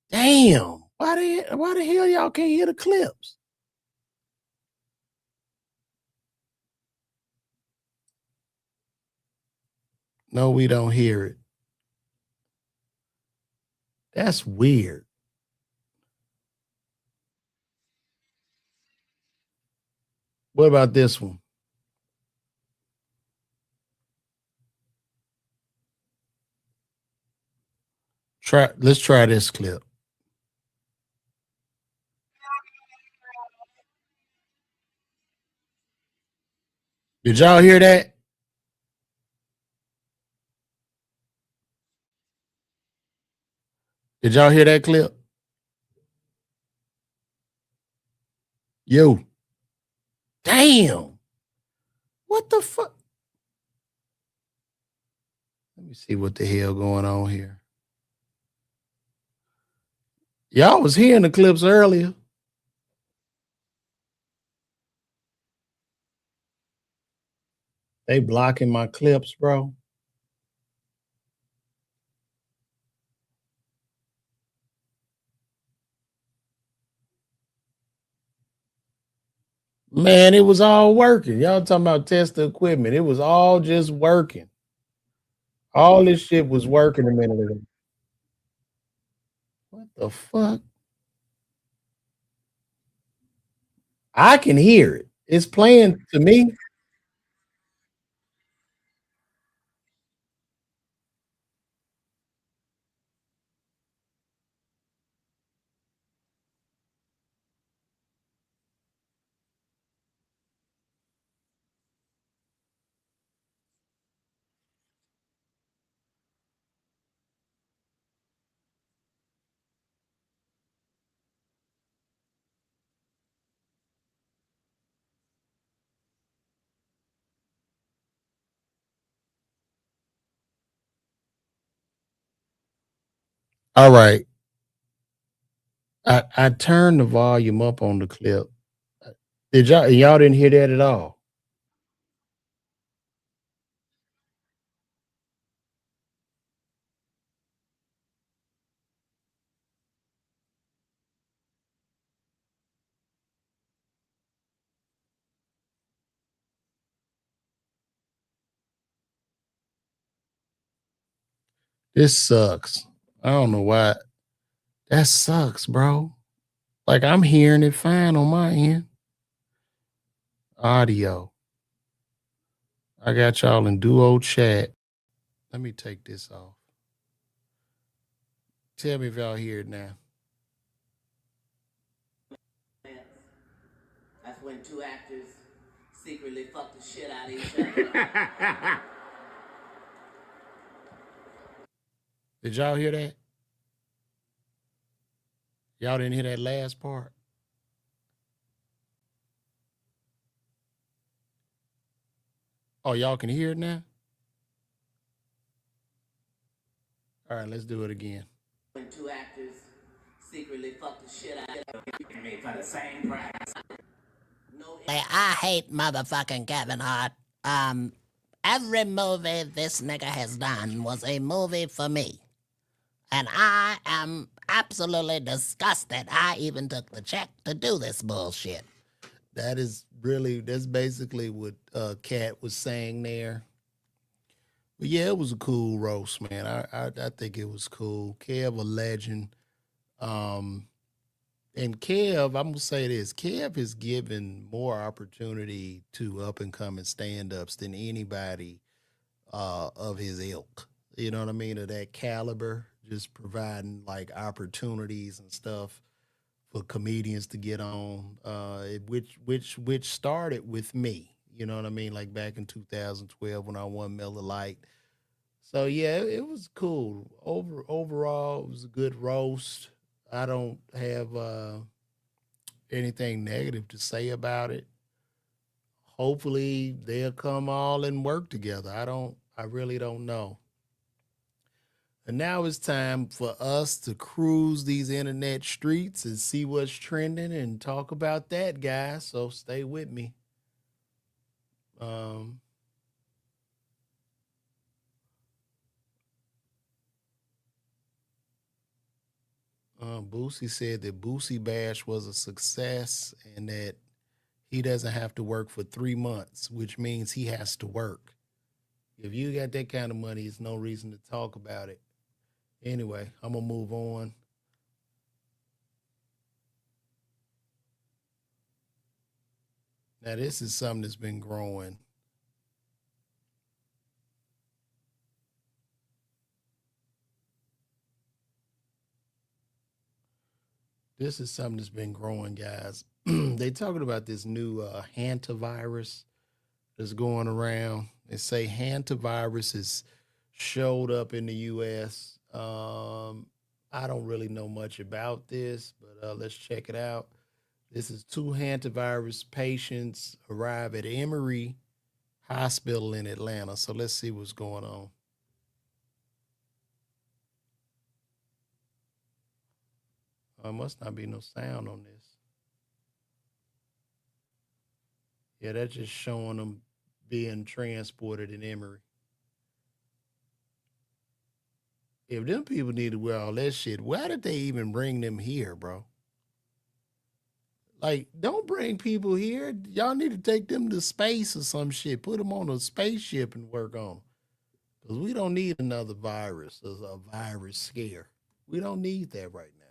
Damn. Why the hell y'all can't hear the clips? No, we don't hear it. That's weird. What about this one? Let's try this clip. Did y'all hear that? Did y'all hear that clip? Yo. Damn. What the fuck? Let me see what the hell going on here. Y'all was hearing the clips earlier. They blocking my clips, bro. Man, it was all working. Y'all talking about test the equipment. It was all just working. All this shit was working a minute ago. What the fuck? I can hear it. It's playing to me. All right. I turned the volume up on the clip. Did y'all didn't hear that at all? This sucks. I don't know why. That sucks, bro. Like I'm hearing it fine on my end. Audio. I got y'all in duo chat. Let me take this off. Tell me if y'all hear it now. That's when two actors secretly fuck the shit out of each other. Did y'all hear that? Y'all didn't hear that last part? Oh, y'all can hear it now? All right, let's do it again. When two actors secretly fuck the shit out of me for the same price. No, I hate motherfucking Kevin Hart. Every movie this nigga has done was a movie for me. And I am absolutely disgusted. I even took the check to do this bullshit. That's basically what Katt was saying there. But yeah, it was a cool roast, man. I think it was cool. Kev, a legend. And Kev, I'm gonna say this: Kev has given more opportunity to up and coming stand ups than anybody of his ilk. You know what I mean? Of that caliber, just providing like opportunities and stuff for comedians to get on, which started with me. You know what I mean? Like back in 2012 when I won Miller Lite. So yeah, it was cool. Overall, it was a good roast. I don't have anything negative to say about it. Hopefully they'll come all and work together. I really don't know. And now it's time for us to cruise these internet streets and see what's trending and talk about that, guys. So stay with me. Boosie said that Boosie Bash was a success and that he doesn't have to work for 3 months, which means he has to work. If you got that kind of money, it's no reason to talk about it. Anyway, I'm going to move on. Now, this is something that's been growing. This is something that's been growing, guys. They talking about this new hantavirus that's going around. They say hantavirus has showed up in the U.S. I don't really know much about this, but let's check it out. This is 2 hantavirus patients arrive at Emory Hospital in Atlanta. So let's see what's going on. Must not be no sound on this. Yeah, that's just showing them being transported in Emory. If them people need to wear all that shit, why did they even bring them here, bro? Like, don't bring people here. Y'all need to take them to space or some shit. Put them on a spaceship and work on them. Because we don't need another virus, a virus scare. We don't need that right now.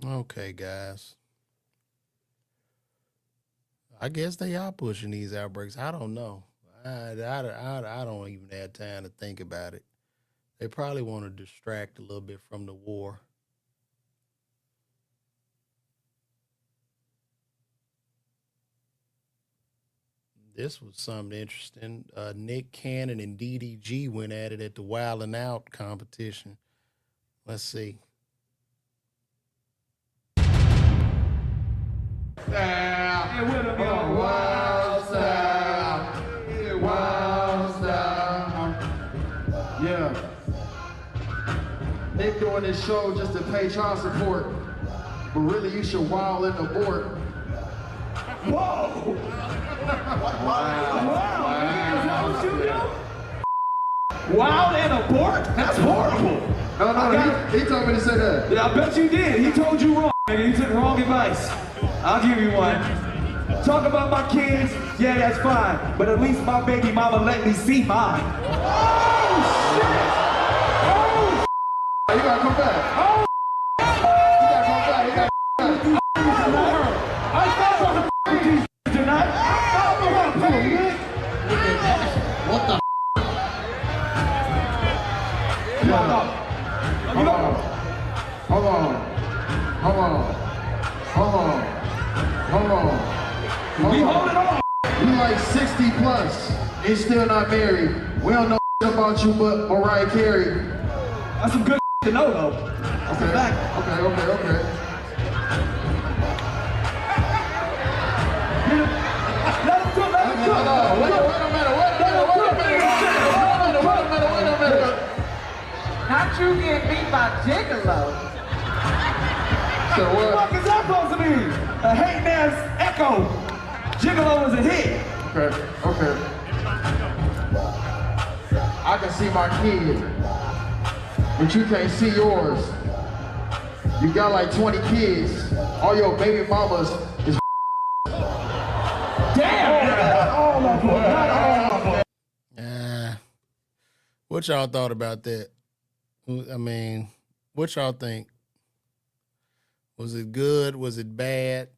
Okay, guys. I guess they are pushing these outbreaks. I don't know. I don't even have time to think about it. They probably want to distract a little bit from the war. This was something interesting. Nick Cannon and DDG went at it at the Wild 'N Out competition. Let's see. Yeah. Nick doing this show just to pay child support, but really you should wild and abort. Whoa! Wow. Is that what you do? Wild and abort? That's horrible. No, he told me to say that. Yeah, I bet you did. He told you wrong. You took wrong advice. I'll give you one. Talk about my kids, yeah, that's fine. But at least my baby mama let me see mine. Oh, shit! Oh, you gotta come back. Oh, you gotta come back. You gotta come back. I thought I was a tonight. What the? Hold on. We holding on. You like 60 plus and still not married. We don't know about you but Mariah Carey. That's some good to know though. That's a fact. Okay. Let him go. Wait a minute. Not you getting beat by Gigolo. the fuck is that supposed to mean? A hating ass echo. Gigolo is a hit. Okay. I can see my kid, but you can't see yours. You got like 20 kids. All your baby mamas is damn. All of them. Not all of them. What y'all thought about that? I mean, what y'all think? Was it good? Was it bad?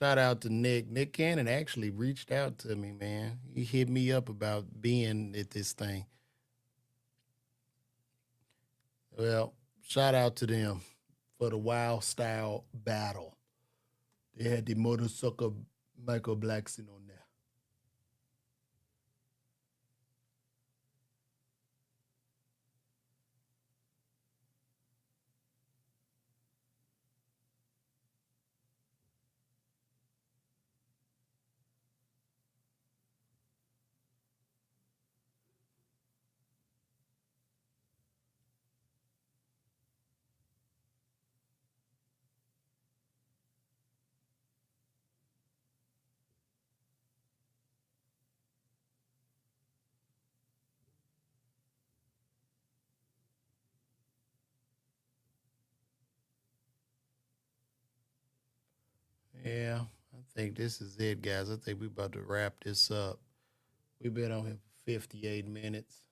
Shout out to Nick. Nick Cannon actually reached out to me, man. He hit me up about being at this thing. Well, shout out to them for the Wild Style battle. They had the Motorsucker Michael Blackson on there. Yeah, I think this is it, guys. I think we're about to wrap this up. We've been on here for 58 minutes.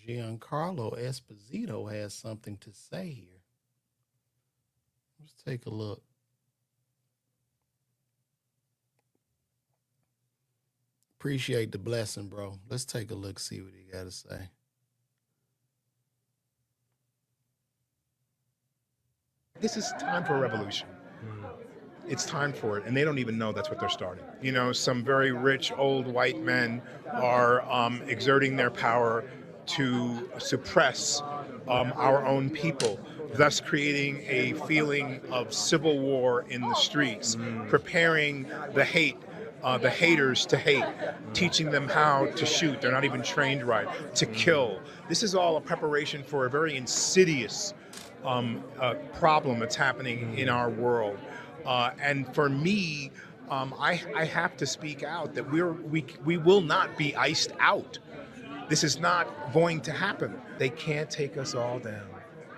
Giancarlo Esposito has something to say here. Let's take a look. Appreciate the blessing, bro. Let's take a look, see what he got to say. This is time for a revolution. It's time for it, and they don't even know that's what they're starting. You know, some very rich old white men are exerting their power to suppress our own people, thus creating a feeling of civil war in the streets, preparing the haters to hate, teaching them how to shoot. They're not even trained right, to kill. This is all a preparation for a very insidious problem that's happening in our world. And for me, I have to speak out that we will not be iced out. This is not going to happen. They can't take us all down.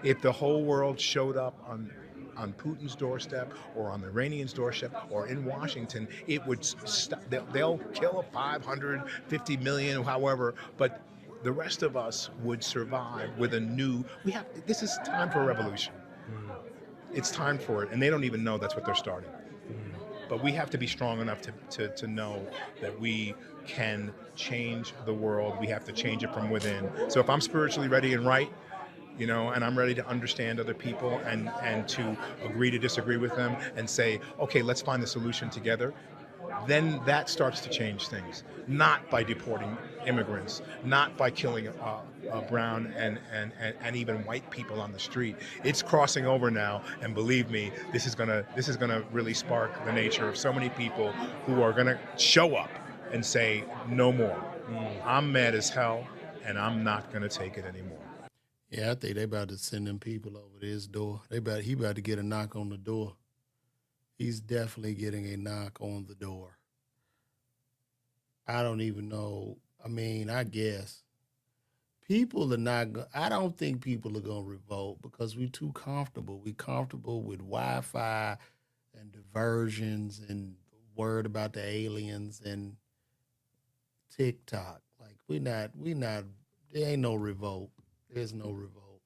If the whole world showed up on Putin's doorstep or on the Iranians' doorstep or in Washington, it would stop. They'll kill 550 million, however, but the rest of us would survive with a new. This is time for a revolution. It's time for it, and they don't even know that's what they're starting. But we have to be strong enough to know that we can change the world. We have to change it from within. So if I'm spiritually ready and right, you know, and I'm ready to understand other people and to agree to disagree with them and say, okay, let's find the solution together, then that starts to change things. Not by deporting immigrants, not by killing brown and even white people on the street. It's crossing over now, and believe me, this is gonna really spark the nature of so many people who are gonna show up and say, no more. I'm mad as hell, and I'm not gonna take it anymore. Yeah, I think they about to send them people over to his door. He about to get a knock on the door. He's definitely getting a knock on the door. I don't even know. I mean, I guess people are not. I don't think people are gonna revolt because we're too comfortable. We're comfortable with Wi-Fi and diversions and word about the aliens and TikTok. Like we're not. There ain't no revolt. There's no revolt.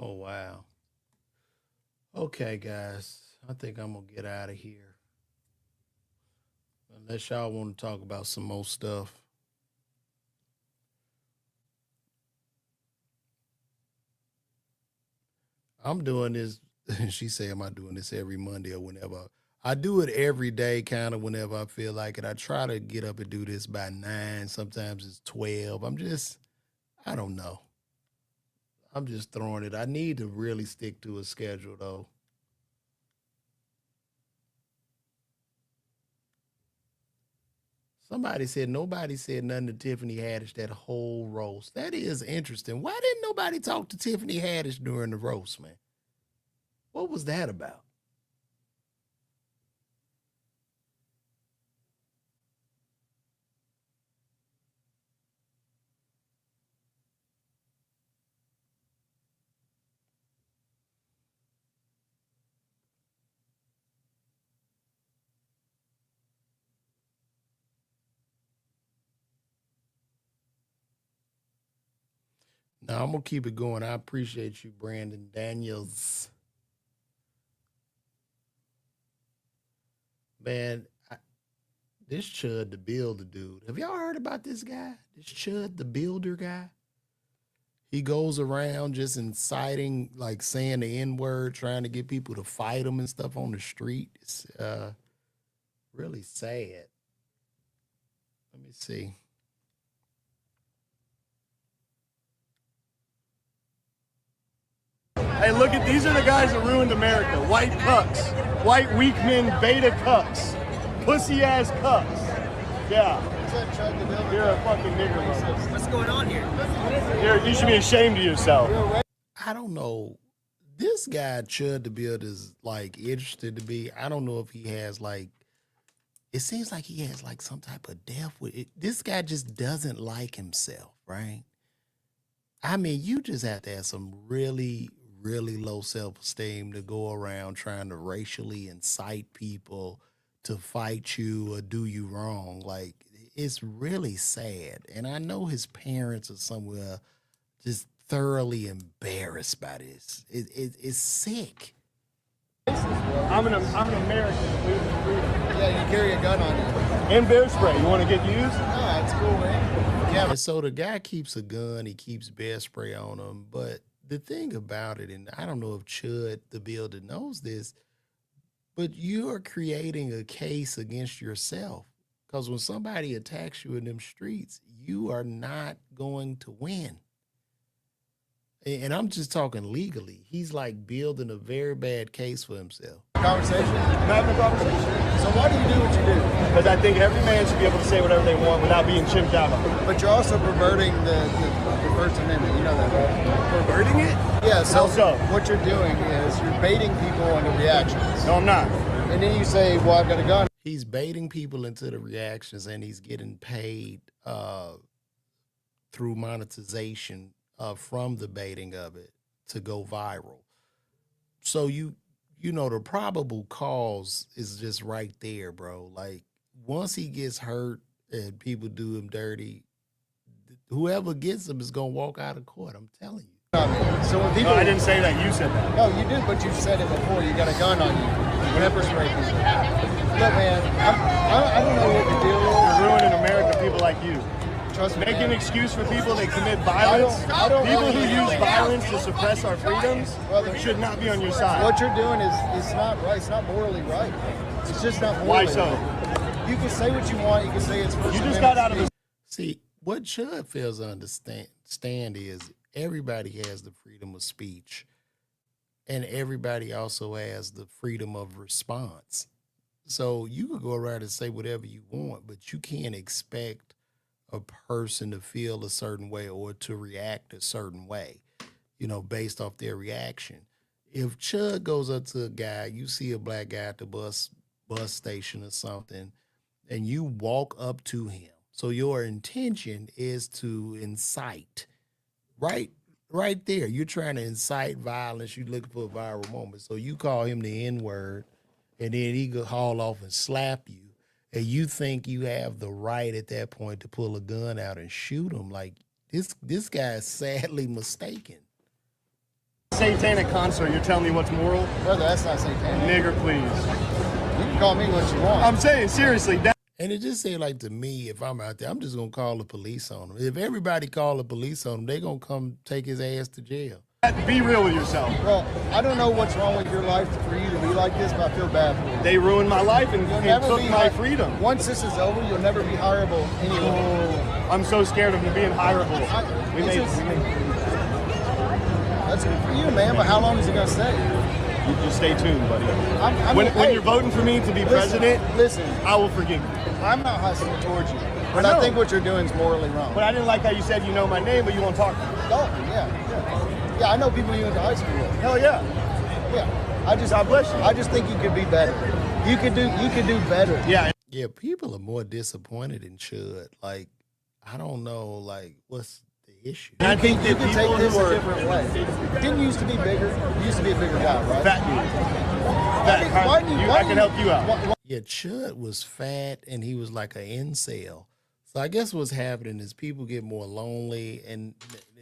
Oh, wow. Okay, guys. I think I'm going to get out of here. Unless y'all want to talk about some more stuff. I'm doing this. She said, am I doing this every Monday or whenever? I do it every day, kind of whenever I feel like it. I try to get up and do this by 9. Sometimes it's 12. I don't know. I'm just throwing it. I need to really stick to a schedule, though. Somebody said nobody said nothing to Tiffany Haddish that whole roast. That is interesting. Why didn't nobody talk to Tiffany Haddish during the roast, man? What was that about? Now, I'm going to keep it going. I appreciate you, Brandon Daniels. Man, this Chud the Builder dude. Have y'all heard about this guy? This Chud the Builder guy? He goes around just inciting, like saying the N-word, trying to get people to fight him and stuff on the street. It's really sad. Let me see. Hey, look at these are the guys that ruined America. White cucks. White weak men, beta cucks. Pussy ass cucks. Yeah. You're a fucking nigger, bro. What's going on here? You should be ashamed of yourself. I don't know. This guy, Chud the Builder, is like interested to be. I don't know if he has like, it seems like he has like some type of death with it. This guy just doesn't like himself, right? I mean, you just have to have some really, really low self-esteem to go around trying to racially incite people to fight you or do you wrong. Like, it's really sad. And I know his parents are somewhere just thoroughly embarrassed by this. It's sick. I'm an American. Yeah, you carry a gun on you. And bear spray. You want to get used? No, it's cool, man. Yeah. And so the guy keeps a gun. He keeps bear spray on him. But the thing about it, and I don't know if Chud the Builder knows this, but you are creating a case against yourself. Because when somebody attacks you in them streets, you are not going to win. And I'm just talking legally. He's like building a very bad case for himself. Conversation? I'm having a conversation. So why do you do what you do? Because I think every man should be able to say whatever they want without being chimped out on. But you're also perverting the First Amendment. You know that, right? Perverting it? Yeah, so, How so? What you're doing is you're baiting people into reactions. No, I'm not. And then you say, well, I've got a gun. He's baiting people into the reactions, and he's getting paid through monetization from the baiting of it to go viral. So you know the probable cause is just right there, bro. Like once he gets hurt and people do him dirty, whoever gets him is gonna walk out of court. I'm telling you. So when people, No, I didn't say that. You said that. No, you did, but you said it before. You got a gun on you. Pepper spray people. Look, man, I don't know what the deal is. You're ruining America, people like you. Trust me, Make man. an excuse for people that commit violence. I don't People really who use violence to suppress our freedoms should not be on your side. What you're doing is not right. It's not morally right. It's just not morally Why so? right. You can say what you want. You can say it's First You just Amendment got out of speech. the. See, what Chud fails to understand is everybody has the freedom of speech, and everybody also has the freedom of response. So you can go around and say whatever you want, but you can't expect a person to feel a certain way or to react a certain way, based off their reaction. If Chud goes up to a guy, you see a black guy at the bus station or something, and you walk up to him. So your intention is to incite, right there. You're trying to incite violence. You're looking for a viral moment. So you call him the N-word, and then he could haul off and slap you. And you think you have the right at that point to pull a gun out and shoot him. Like this guy is sadly mistaken. Satanic concert, you're telling me what's moral? Brother, that's not satanic. Nigger, please. You can call me what you want. I'm saying, seriously. And it just seemed like to me, if I'm out there, I'm just going to call the police on him. If everybody call the police on him, they're going to come take his ass to jail. Be real with yourself. Well, I don't know what's wrong with your life for you to be like this, but I feel bad for you. They ruined my life and took my freedom. Once this is over, you'll never be hireable anymore. Oh, I'm so scared of being hireable. That's good for you, man, but how long is it going to stay? You just stay tuned, buddy. When you're voting for me to be president, I will forgive you. I'm not hostile towards you, but I think what you're doing is morally wrong. But I didn't like how you said you know my name, but you won't talk to me. Oh, yeah. Yeah, I know people you went to high school with. Hell yeah. Yeah. God bless you. I just think you could be better. You could do better. Yeah. Yeah, people are more disappointed in Chud. Like, I don't know, like, what's the issue? I think you can take this a different way. Didn't used to be bigger. You used to be a bigger guy, right? Fat dude. I can help you out. Yeah, Chud was fat and he was like an incel. So I guess what's happening is people get more lonely and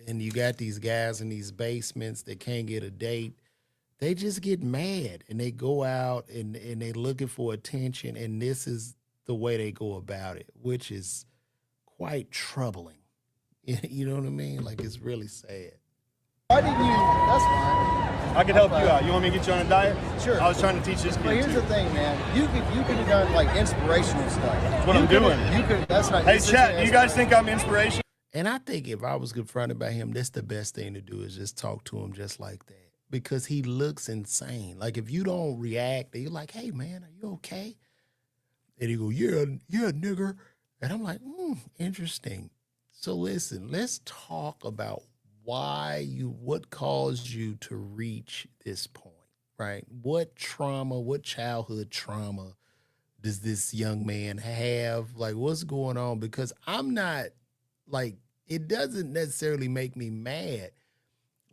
you got these guys in these basements that can't get a date. They just get mad and they go out and they're looking for attention, and this is the way they go about it, which is quite troubling. You know what I mean? Like, it's really sad. Why didn't you? That's fine. I can help you out. You want me to get you on a diet? Sure. I was trying to teach this kid. But here's the thing, man. You could have done like inspirational stuff. That's what I'm doing. You could. That's not. Hey, chat. You guys think I'm inspirational? And I think if I was confronted by him, that's the best thing to do is just talk to him just like that, because he looks insane. Like, if you don't react, you're like, "Hey, man, are you okay?" And he go, "Yeah, nigger." And I'm like, interesting. So listen, let's talk about what caused you to reach this point, right? What trauma, what childhood trauma does this young man have? Like, what's going on? Because I'm not, like, it doesn't necessarily make me mad.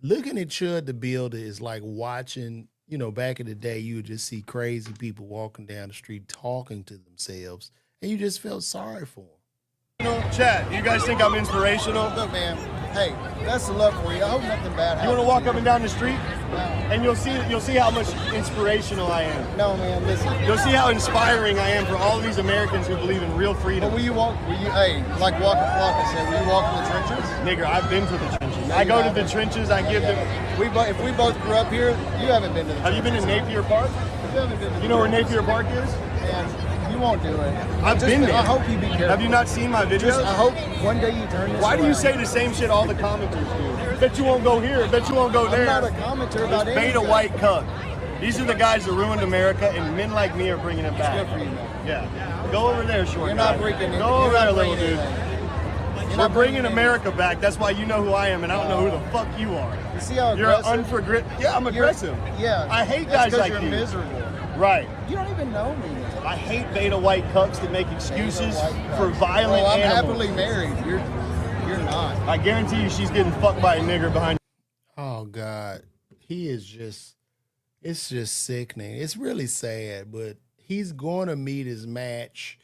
Looking at Chud the Builder is like watching, back in the day, you would just see crazy people walking down the street talking to themselves, and you just felt sorry for them. Chat, you guys think I'm inspirational? Look, man. Hey, best of luck for you. I hope nothing bad happens. You want to walk up and down the street? No. And you'll see how much inspirational I am. No, man, listen. You'll see how inspiring I am for all of these Americans who believe in real freedom. But like Walk the Flock, I said, will you walk in the trenches? Nigger, I've been to the trenches. I go to the trenches, I give them... If we both grew up here, you haven't been to the trenches. Have you been to Napier Park? You haven't been to You know where Napier Park is? Man, you won't do it. I've been there. I hope you be careful. Have you not seen my videos? I hope one day you turn this Why do you around. say the same shit all the commenters do? Bet you won't go here. Bet you won't go there. I'm not a commenter about anything. Beta white cuck. These are the guys that ruined America, and men like me are bringing it back. It's good for you, man. Yeah. Go over there, short You're guy. not bringing it. Go over there, little dude. We're bringing America back. That's why you know who I am, and I don't know who the fuck you are. You see how you're unforgiving? Yeah, I'm aggressive. Yeah. I hate guys like you're you. Miserable. Right. You don't even know me. I hate beta white cucks that make excuses for violent I'm animals. happily married. You're not. I guarantee you she's getting fucked by a nigger behind you. Oh, God. It's just sickening. It's really sad, but he's going to meet his match.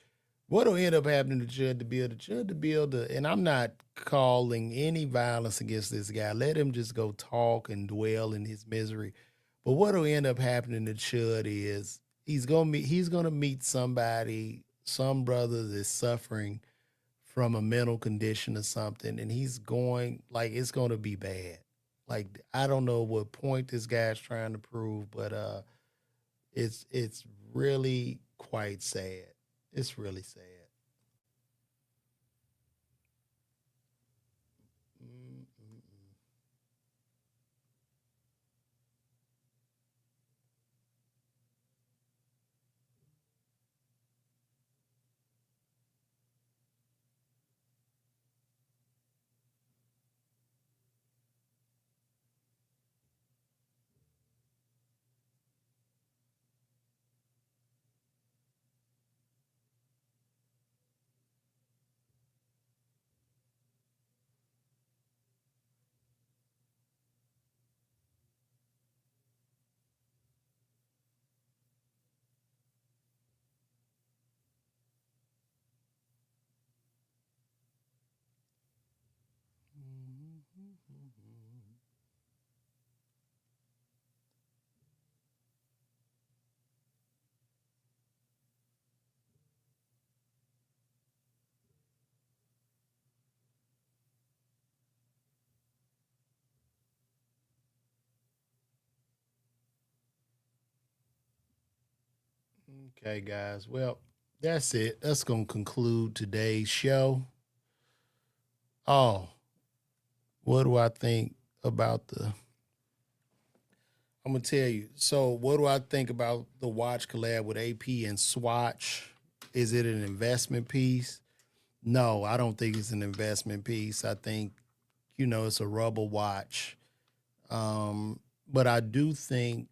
What'll end up happening to Chud the Builder, and I'm not calling any violence against this guy. Let him just go talk and dwell in his misery. But what'll end up happening to Chud is he's gonna meet somebody, some brother that's suffering from a mental condition or something, and it's gonna be bad. Like, I don't know what point this guy's trying to prove, but it's really quite sad. It's really sad. Okay, guys. Well, that's it. That's going to conclude today's show. Oh, what do I think about the... I'm going to tell you. So what do I think about the watch collab with AP and Swatch? Is it an investment piece? No, I don't think it's an investment piece. I think, it's a rubber watch. But I do think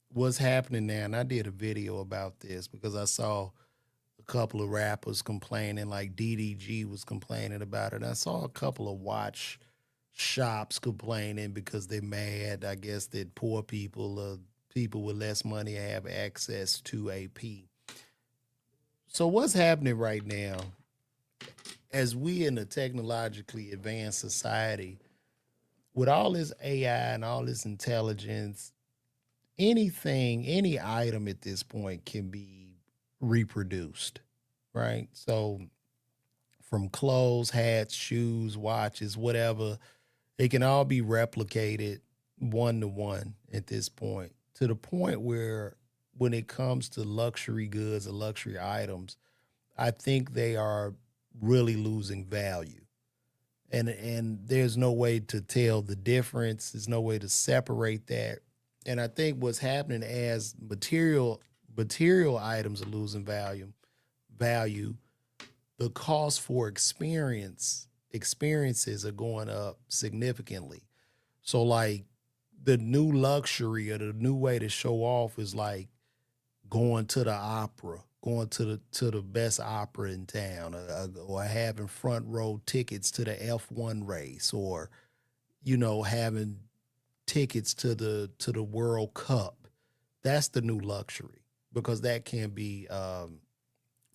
what's happening now, and I did a video about this because I saw a couple of rappers complaining, like DDG was complaining about it. I saw a couple of watch shops complaining because they're mad, I guess, that poor people, people with less money have access to AP. So what's happening right now, as we in a technologically advanced society, with all this AI and all this intelligence, anything, any item at this point can be reproduced, right? So from clothes, hats, shoes, watches, whatever, it can all be replicated one-to-one at this point, to the point where when it comes to luxury goods or luxury items, I think they are really losing value. And there's no way to tell the difference. There's no way to separate that. And I think what's happening as material items are losing value, the cost for experiences are going up significantly. So like the new luxury or the new way to show off is like going to the opera, going to the best opera in town, or having front row tickets to the F1 race, or having tickets to the World Cup. That's the new luxury, because that can't be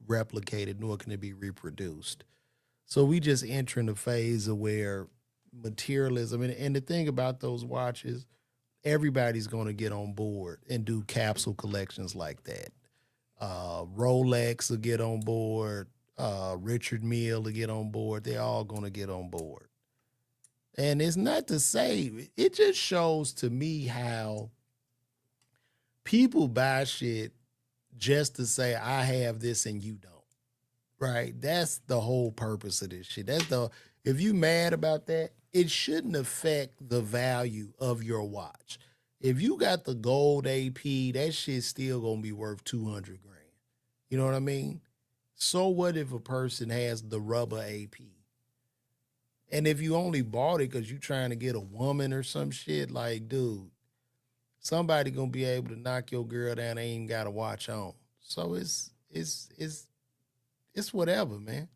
replicated, nor can it be reproduced. So we just entering a phase of where materialism, and the thing about those watches, everybody's going to get on board and do capsule collections like that. Rolex will get on board. Richard Mille will get on board. They're all going to get on board. And it's not to say, it just shows to me how people buy shit just to say, I have this and you don't. Right? That's the whole purpose of this shit. If you mad about that, it shouldn't affect the value of your watch. If you got the gold AP, that shit's still gonna be worth 200 grand. You know what I mean? So what if a person has the rubber AP? And if you only bought it because you trying to get a woman or some shit, like, dude, somebody gonna be able to knock your girl down, they ain't got a watch on. So it's whatever, man.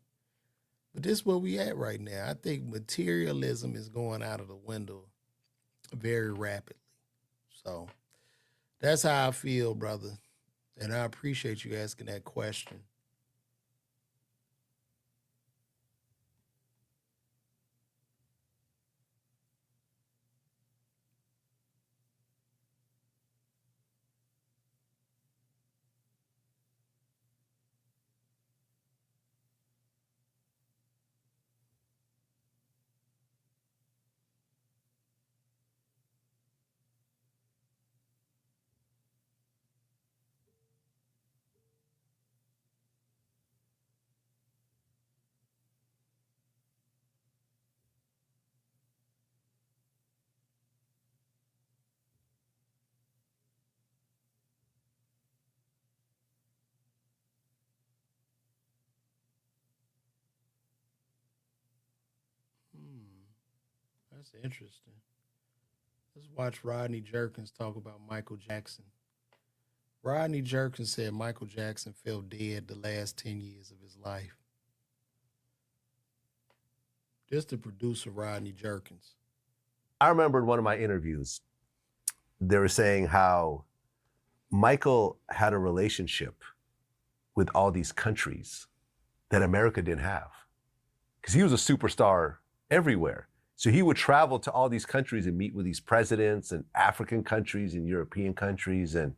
But this is where we at right now. I think materialism is going out of the window very rapidly. So that's how I feel, brother. And I appreciate you asking that question. That's interesting. Let's watch Rodney Jerkins talk about Michael Jackson. Rodney Jerkins said Michael Jackson fell dead the last 10 years of his life. Just the producer, Rodney Jerkins. I remember in one of my interviews, they were saying how Michael had a relationship with all these countries that America didn't have, because he was a superstar everywhere. So he would travel to all these countries and meet with these presidents and African countries and European countries, and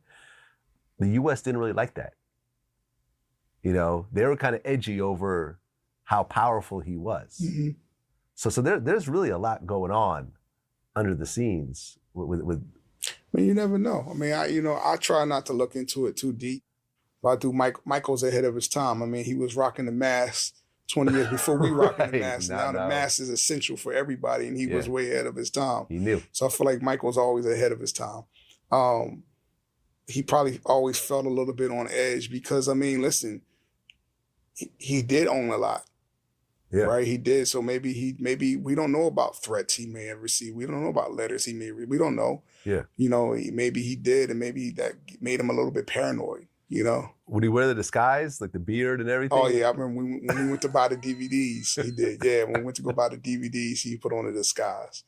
the US didn't really like that. They were kind of edgy over how powerful he was. Mm-hmm. So there's really a lot going on under the scenes with. I mean, you never know. I mean, I try not to look into it too deep. But I do Michael's ahead of his time. I mean, he was rocking the mask 20 years before we rocking the mask. Now the mask is essential for everybody, and he was way ahead of his time. He knew. So I feel like Michael's always ahead of his time. He probably always felt a little bit on edge because, I mean, listen, he did own a lot. Yeah. Right, he did. So maybe we don't know about threats he may have received. We don't know about letters he may read. We don't know. Yeah. You know, maybe he did, and maybe that made him a little bit paranoid. You know. Would he wear the disguise, like the beard and everything? Oh yeah, I remember when we went to buy the DVDs, he did. Yeah, when we went to go buy the DVDs, he put on a disguise.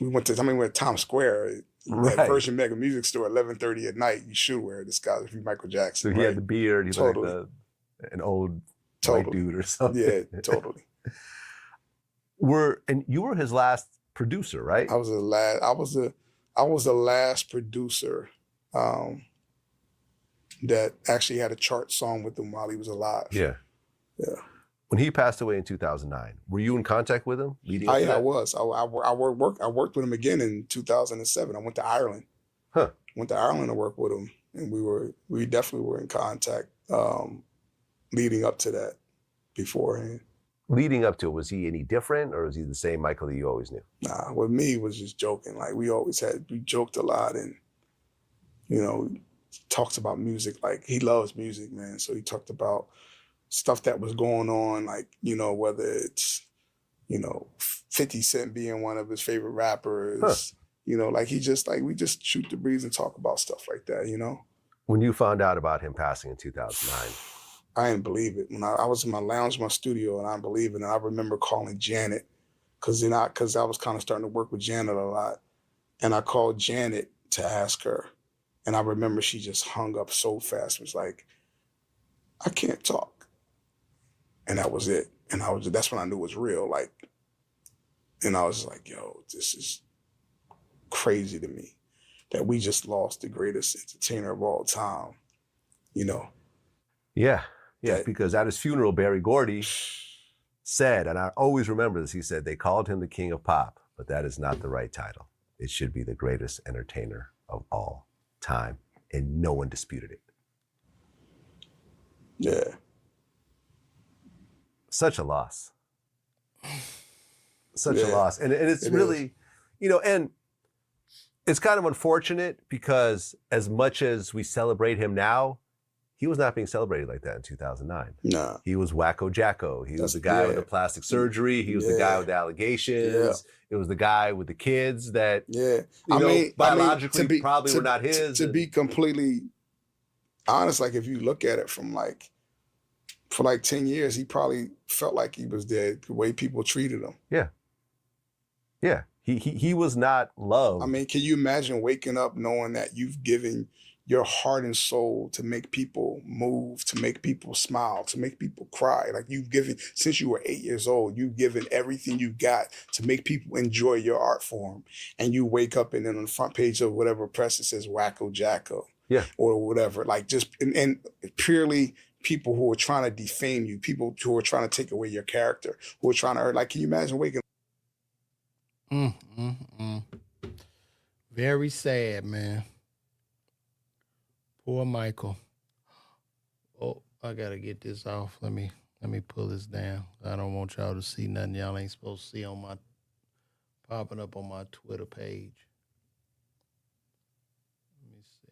We went to Times Square, that Virgin Mega Music Store, 11:30 at night. You should wear a disguise if you're Michael Jackson. So he had the beard. He totally. Was like an old. White dude or something. Yeah, totally. And you were his last producer, right? I was the last producer that actually had a chart song with him while he was alive. Yeah. Yeah. When he passed away in 2009, were you in contact with him? I was. I worked with him again in 2007. I went to Ireland. Huh. Went to Ireland to work with him, and we definitely were in contact. Leading up to that, beforehand. Leading up to it, was he any different, or was he the same Michael that you always knew? Nah, with me, it was just joking. Like we joked a lot, and you know, talked about music. Like he loves music, man. So he talked about stuff that was going on, like, you know, whether it's, you know, 50 Cent being one of his favorite rappers, you know, like we just shoot the breeze and talk about stuff like that, you know. When you found out about him passing in 2009. I didn't believe it. When I was in my lounge, my studio, and I didn't believe it. And I remember calling Janet because I was kind of starting to work with Janet a lot. And I called Janet to ask her. And I remember she just hung up so fast. It was like, I can't talk. And that was it. And that's when I knew it was real. Like, and I was like, yo, this is crazy to me that we just lost the greatest entertainer of all time, you know? Yeah. Yeah, because at his funeral, Berry Gordy said, and I always remember this, he said, they called him the king of pop, but that is not the right title. It should be the greatest entertainer of all time. And no one disputed it. Yeah. Such a loss. Such a loss. And it's really, you know, and it's kind of unfortunate because as much as we celebrate him now, he was not being celebrated like that in 2009. No. He was Wacko Jacko. He was the guy with the plastic surgery. He was the guy with the allegations. Yeah. It was the guy with the kids that, biologically probably were not his. To be completely honest, like if you look at it from for like 10 years, he probably felt like he was dead the way people treated him. Yeah. Yeah. He was not loved. I mean, can you imagine waking up knowing that you've given your heart and soul to make people move, to make people smile, to make people cry? Like you've given, since you were 8 years old, you've given everything you got to make people enjoy your art form. And you wake up and then on the front page of whatever press it says Wacko Jacko. Yeah. Or whatever. Like just, and purely people who are trying to defame you, people who are trying to take away your character, who are trying to hurt. Like, can you imagine waking Very sad, man. Poor Michael. Oh, I gotta get this off. Let me pull this down. I don't want y'all to see nothing y'all ain't supposed to see on my popping up on my Twitter page. Let me see.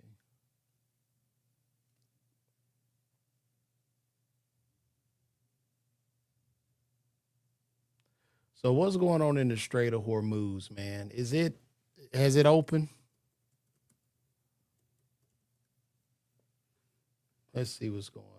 So what's going on in the Strait of Hormuz, man? Has it opened? Let's see what's going on.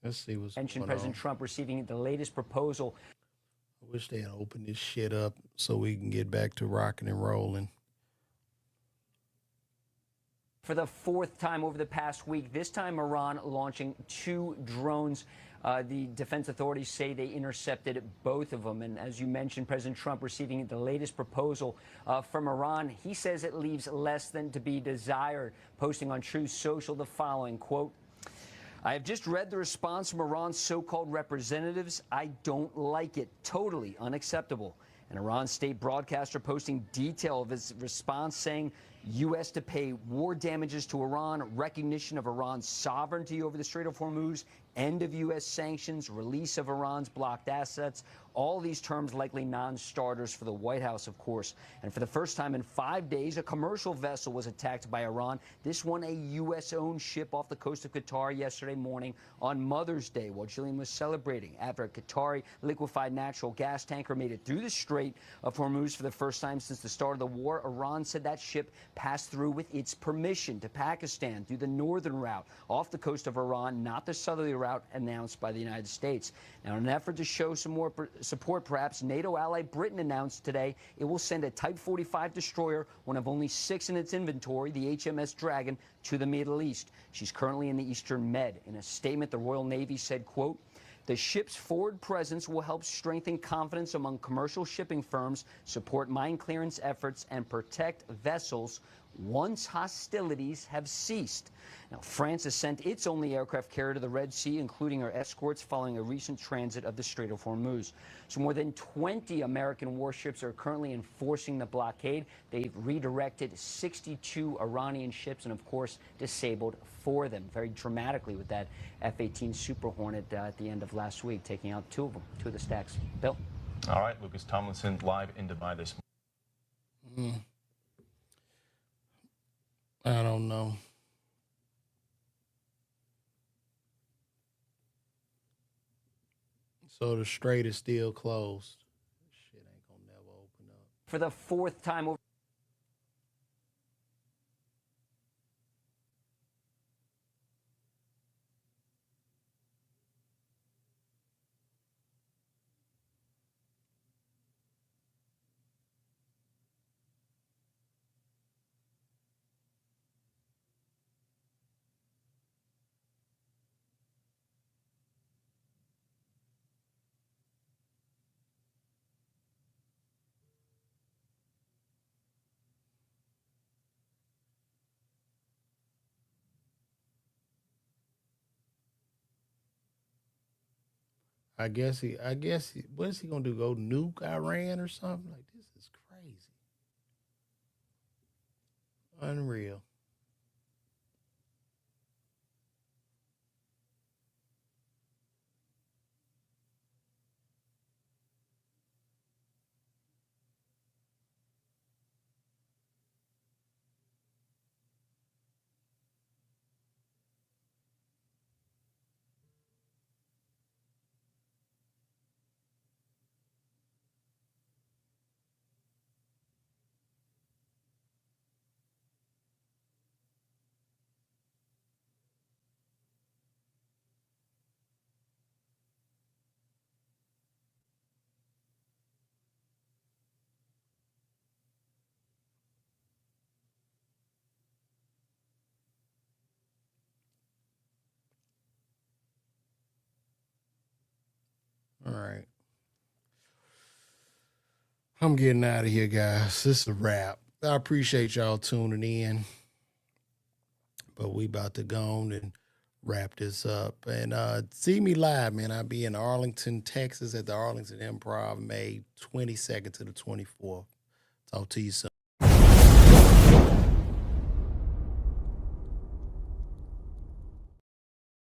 Let's see what's going on. President Trump receiving the latest proposal. I wish they had opened this shit up so we can get back to rocking and rolling. For the fourth time over the past week, this time Iran launching 2 drones. The defense authorities say they intercepted both of them. And as you mentioned, President Trump receiving the latest proposal from Iran. He says it leaves less than to be desired, posting on Truth Social the following, quote, "I have just read the response from Iran's so-called representatives. I don't like it. Totally unacceptable." An Iran state broadcaster posting detail of his response saying U.S. to pay war damages to Iran, recognition of Iran's sovereignty over the Strait of Hormuz, end of U.S. sanctions, release of Iran's blocked assets. All these terms likely non-starters for the White House, of course. And for the first time in 5 days, a commercial vessel was attacked by Iran. This one, a U.S.-owned ship off the coast of Qatar yesterday morning on Mother's Day while Jillian was celebrating after a Qatari liquefied natural gas tanker made it through the Strait of Hormuz for the first time since the start of the war. Iran said that ship passed through with its permission to Pakistan through the northern route off the coast of Iran, not the southerly route announced by the United States. Now, in an effort to show some more support, perhaps, NATO ally Britain announced today it will send a Type 45 destroyer, one of only 6 in its inventory, the HMS Dragon, to the Middle East. She's currently in the Eastern Med. In a statement, the Royal Navy said, quote, "The ship's forward presence will help strengthen confidence among commercial shipping firms, support mine clearance efforts, and protect vessels once hostilities have ceased." Now, France has sent its only aircraft carrier to the Red Sea, including her escorts, following a recent transit of the Strait of Hormuz. So more than 20 American warships are currently enforcing the blockade. They've redirected 62 Iranian ships and, of course, disabled 4 of them, very dramatically with that F-18 Super Hornet at the end of last week, taking out 2 of them, 2 of the stacks. Bill? All right, Lucas Tomlinson live in Dubai this morning. I don't know. So the strait is still closed. Shit ain't gonna never open up. For the 4th time over. I guess he, what is he gonna do? Go nuke Iran or something? Like, this is crazy. Unreal. All right. I'm getting out of here, guys. This is a wrap. I appreciate y'all tuning in. But we about to go on and wrap this up. And see me live, man. I'll be in Arlington, Texas at the Arlington Improv, May 22nd to the 24th. Talk to you soon.